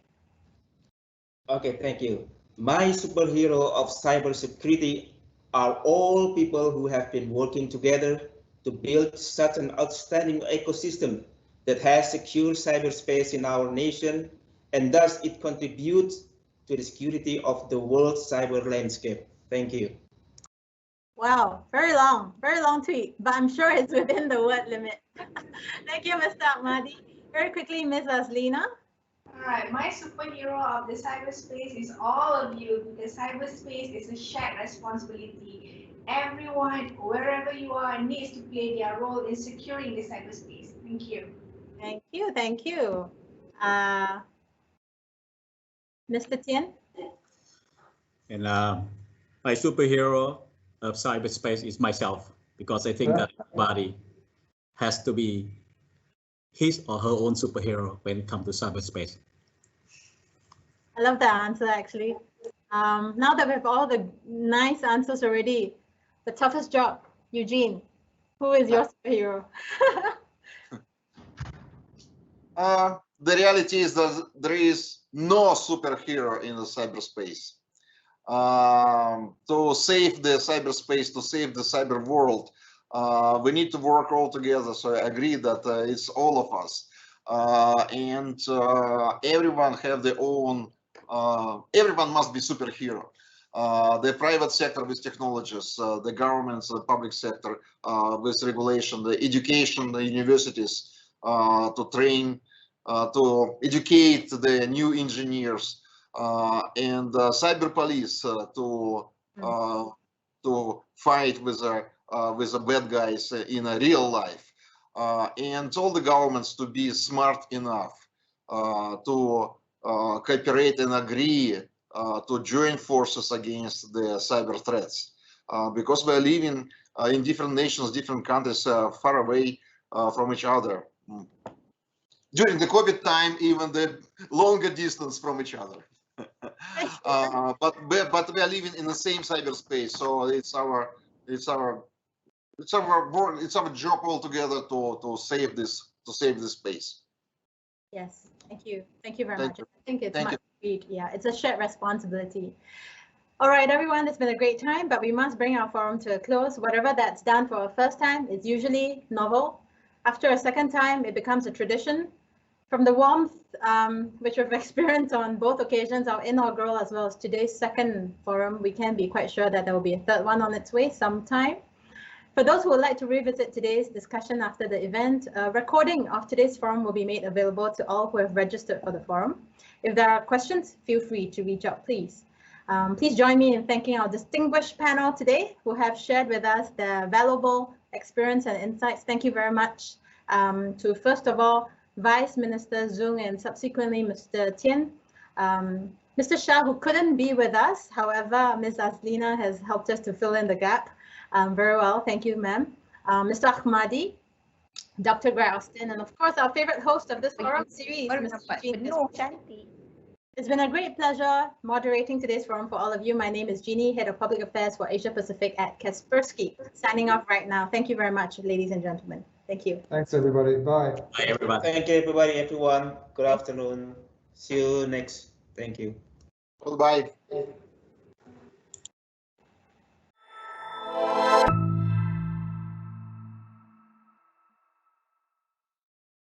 Speaker 5: Okay, thank you. My superhero of cybersecurity are all people who have been working together to build such an outstanding ecosystem that has secure cyberspace in our nation, and thus it contributes to the security of the world's cyber landscape. Thank you.
Speaker 1: Wow, very long tweet, but I'm sure it's within the word limit. Thank you, Mr. Ahmadi. Very quickly, Ms. Azlina.
Speaker 4: All right, my superhero of the cyberspace is all of you, because cyberspace is a shared responsibility. Everyone, wherever you are, needs to play their role in securing the cyberspace. Thank you.
Speaker 1: Thank you, thank you. Mr. Tien?
Speaker 7: And my superhero of cyberspace is myself, because I think that everybody has to be his or her own superhero when it comes to cyberspace.
Speaker 1: I love that answer, actually. Now that we have all the nice answers already, the toughest job, Eugene, who is your superhero?
Speaker 2: The reality is that there is no superhero in the cyberspace. to save the cyberspace, to save the cyber world, we need to work all together. So I agree that it's all of us, and everyone have their own. Everyone must be superhero. The private sector with technologies, the governments, the public sector with regulation, the education, the universities to train, to educate the new engineers, and cyber police to fight with the bad guys in a real life, and all the governments to be smart enough to cooperate and agree to join forces against the cyber threats, because we're living in different nations, different countries, far away from each other. During the COVID time, even the longer distance from each other. But we are living in the same cyberspace, so it's our job all together to save this space.
Speaker 1: Yes, thank you very
Speaker 2: Thank
Speaker 1: much.
Speaker 2: you.
Speaker 1: I think it's
Speaker 2: Thank
Speaker 1: much agreed. Yeah, it's a shared responsibility. All right, everyone, it's been a great time, but we must bring our forum to a close. Whatever that's done for a first time, it's usually novel. After a second time, it becomes a tradition. From the warmth which we've experienced on both occasions, our inaugural as well as today's second forum, we can be quite sure that there will be a third one on its way sometime. For those who would like to revisit today's discussion after the event, a recording of today's forum will be made available to all who have registered for the forum. If there are questions, feel free to reach out, please. Please join me in thanking our distinguished panel today who have shared with us their valuable experience and insights. Thank you very much to, first of all, Vice Minister Zung and subsequently Mr. Tien. Mr. Shah, who couldn't be with us, however, Ms. Azlina has helped us to fill in the gap very well. Thank you, ma'am. Mr. Ahmadi, Dr. Greg Austin, and of course, our favorite host of this forum series, Mr. Eugene Kaspersky. It's been a great pleasure moderating today's forum for all of you. My name is Jeannie, Head of Public Affairs for Asia Pacific at Kaspersky. Signing off right now. Thank you very much, ladies and gentlemen. Thank you.
Speaker 6: Thanks, everybody. Bye.
Speaker 7: Bye, everybody.
Speaker 5: Thank you, everyone. Good afternoon. See you next. Thank you.
Speaker 2: Goodbye.